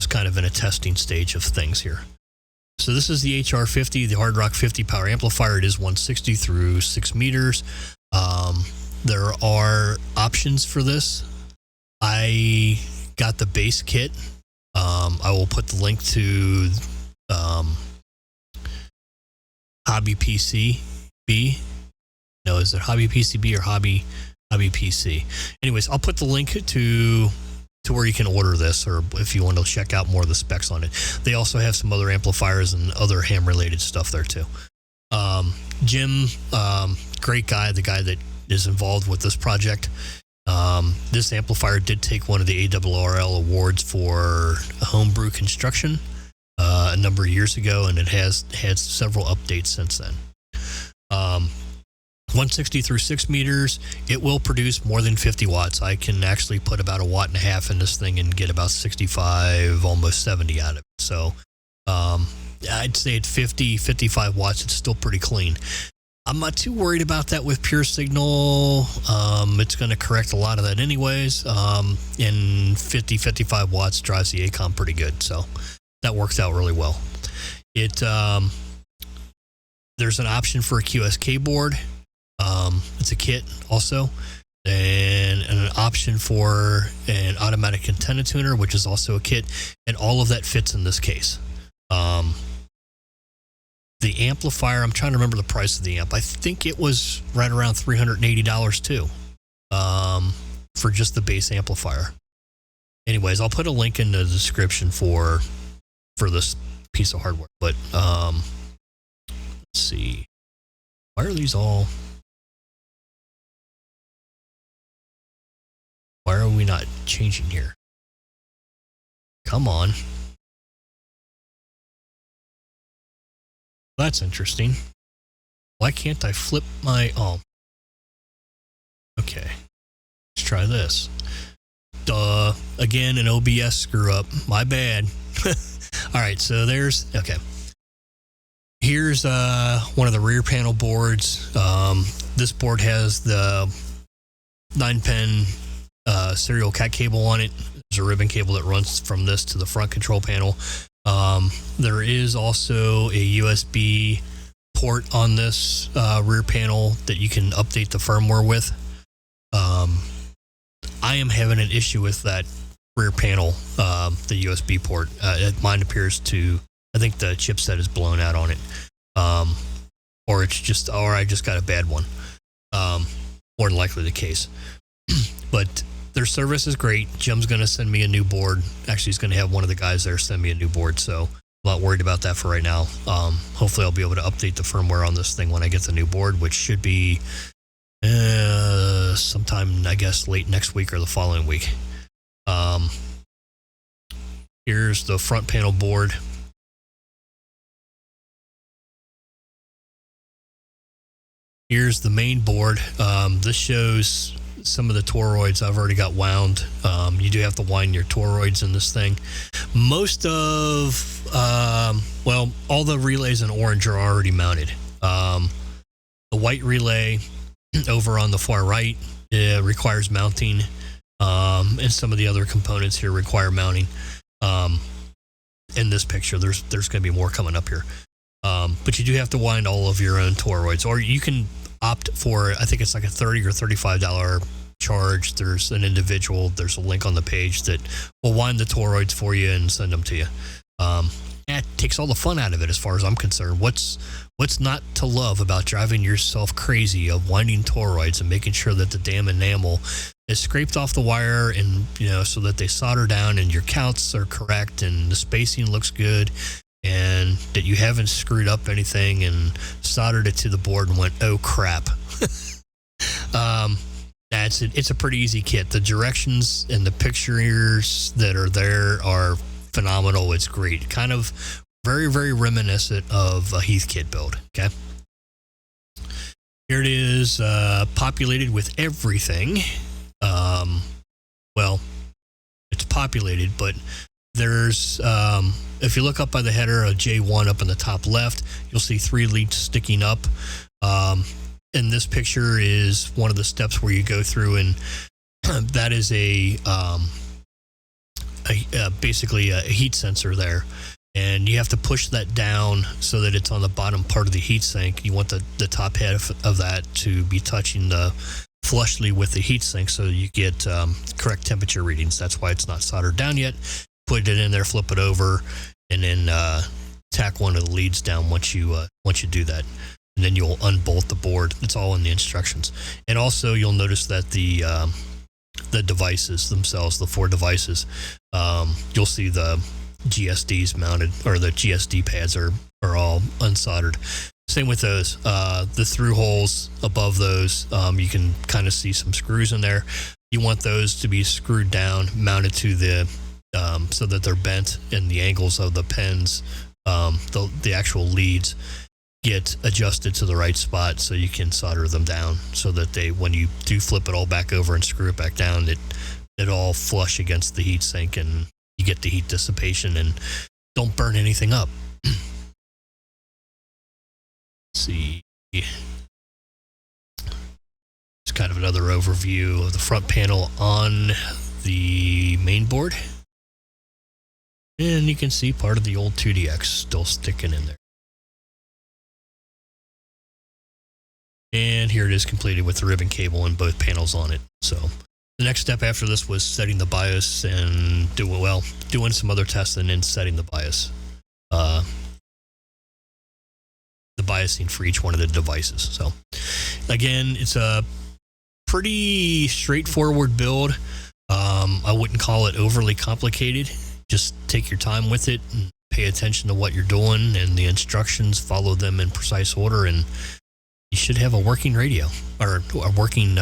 it's kind of in a testing stage of things here. So this is the HR50, the Hard Rock 50 power amplifier. It is 160 through 6 meters. There are options for this. I got the base kit. I will put the link to Hobby PCB. No, is it Hobby PCB or Hobby PC? Anyways, I'll put the link to where you can order this, or if you want to check out more of the specs on it. They also have some other amplifiers and other ham related stuff there too. Jim, great guy, the guy that is involved with this project. This amplifier did take one of the ARRL awards for homebrew construction a number of years ago, and it has had several updates since then. 160 through 6 meters, it will produce more than 50 watts. I can actually put about 1.5 watts in this thing and get about 65, almost 70 out of it. So I'd say at 55 watts, it's still pretty clean. I'm not too worried about that with pure signal. It's going to correct a lot of that anyways. And 55 watts drives the ACOM pretty good. So that works out really well. There's an option for a QSK board. It's a kit also. And an option for an automatic antenna tuner, which is also a kit. And all of that fits in this case. The amplifier, I'm trying to remember the price of the amp. I think it was right around $380 too, for just the base amplifier. Anyways, I'll put a link in the description for this piece of hardware. But let's see, why are these all? Why are we not changing here? Come on. That's interesting. Why can't I flip my... Oh. Okay. Let's try this. Duh. Again, an OBS screw up. My bad. All right, so there's... Okay. Here's one of the rear panel boards. This board has the 9-pin serial cat cable on it. There's a ribbon cable that runs from this to the front control panel. There is also a USB port on this rear panel that you can update the firmware with. I am having an issue with that rear panel, the USB port. Mine appears to, I think the chipset is blown out on it. Or I just got a bad one. More than likely the case. But their service is great. Jim's going to send me a new board. Actually, he's going to have one of the guys there send me a new board. So I'm not worried about that for right now. Hopefully I'll be able to update the firmware on this thing when I get the new board, which should be sometime, I guess, late next week or the following week. Here's the front panel board. Here's the main board. This shows some of the toroids I've already got wound. You do have to wind your toroids in this thing. Most of, all the relays in orange are already mounted. The white relay over on the far right requires mounting, and some of the other components here require mounting. In this picture, there's going to be more coming up here. But you do have to wind all of your own toroids, or you can opt for, I think it's like a $30 or $35 charge. There's a link on the page that will wind the toroids for you and send them to you. That takes all the fun out of it as far as I'm concerned. What's not to love about driving yourself crazy of winding toroids and making sure that the damn enamel is scraped off the wire, and so that they solder down and your counts are correct and the spacing looks good, and that you haven't screwed up anything and soldered it to the board and went, oh crap. It's a pretty easy kit. The directions and the pictures that are there are phenomenal. It's great. Kind of very, very reminiscent of a Heathkit build. Okay. Here it is, populated with everything. It's populated, but there's, if you look up by the header, a J1 up in the top left, you'll see 3 leads sticking up. And this picture is one of the steps where you go through, and that is basically a heat sensor there. And you have to push that down so that it's on the bottom part of the heat sink. You want the top head of that to be touching flushly with the heat sink so you get correct temperature readings. That's why it's not soldered down yet. Put it in there, flip it over, and then tack one of the leads down once you do that. And then you'll unbolt the board. It's all in the instructions. And also you'll notice that the devices themselves, the 4 devices, you'll see the GSDs mounted, or the GSD pads are all unsoldered. Same with those. The through holes above those, you can kind of see some screws in there. You want those to be screwed down, mounted to the so that they're bent, and the angles of the pins, the actual leads, get adjusted to the right spot so you can solder them down, so that when you do flip it all back over and screw it back down, it all flush against the heat sink, and you get the heat dissipation and don't burn anything up. Let's see. It's kind of another overview of the front panel on the main board. And you can see part of the old 2DX still sticking in there. And here it is completed with the ribbon cable and both panels on it. So the next step after this was setting the BIOS and doing some other testing and setting the BIOS. biasing for each one of the devices. So again, it's a pretty straightforward build. I wouldn't call it overly complicated. Just take your time with it and pay attention to what you're doing and the instructions, follow them in precise order, and you should have a working radio or a working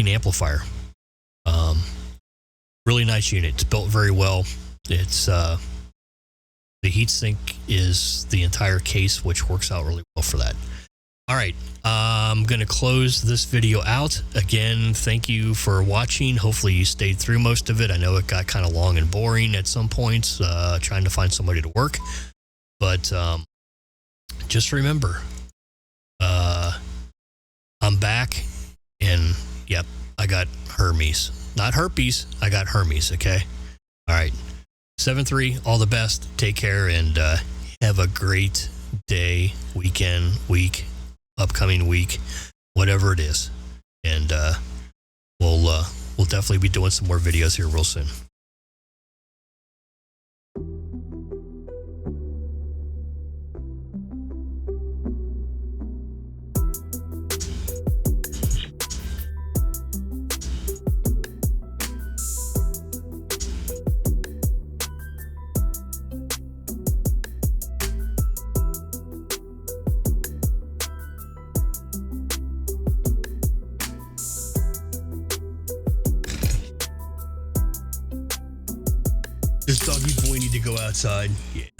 amplifier. Really nice unit. It's built very well. It's the heatsink is the entire case, which works out really well for that. All right, I'm going to close this video out. Again, thank you for watching. Hopefully you stayed through most of it. I know it got kind of long and boring at some points, trying to find somebody to work. But just remember, I'm back, and yep, I got Hermes. Not herpes, I got Hermes, okay? All right, 7-3, all the best. Take care, and have a great day, weekend, week, upcoming week, whatever it is. And we'll definitely be doing some more videos here real soon. Does doggy boy need to go outside? Yeah.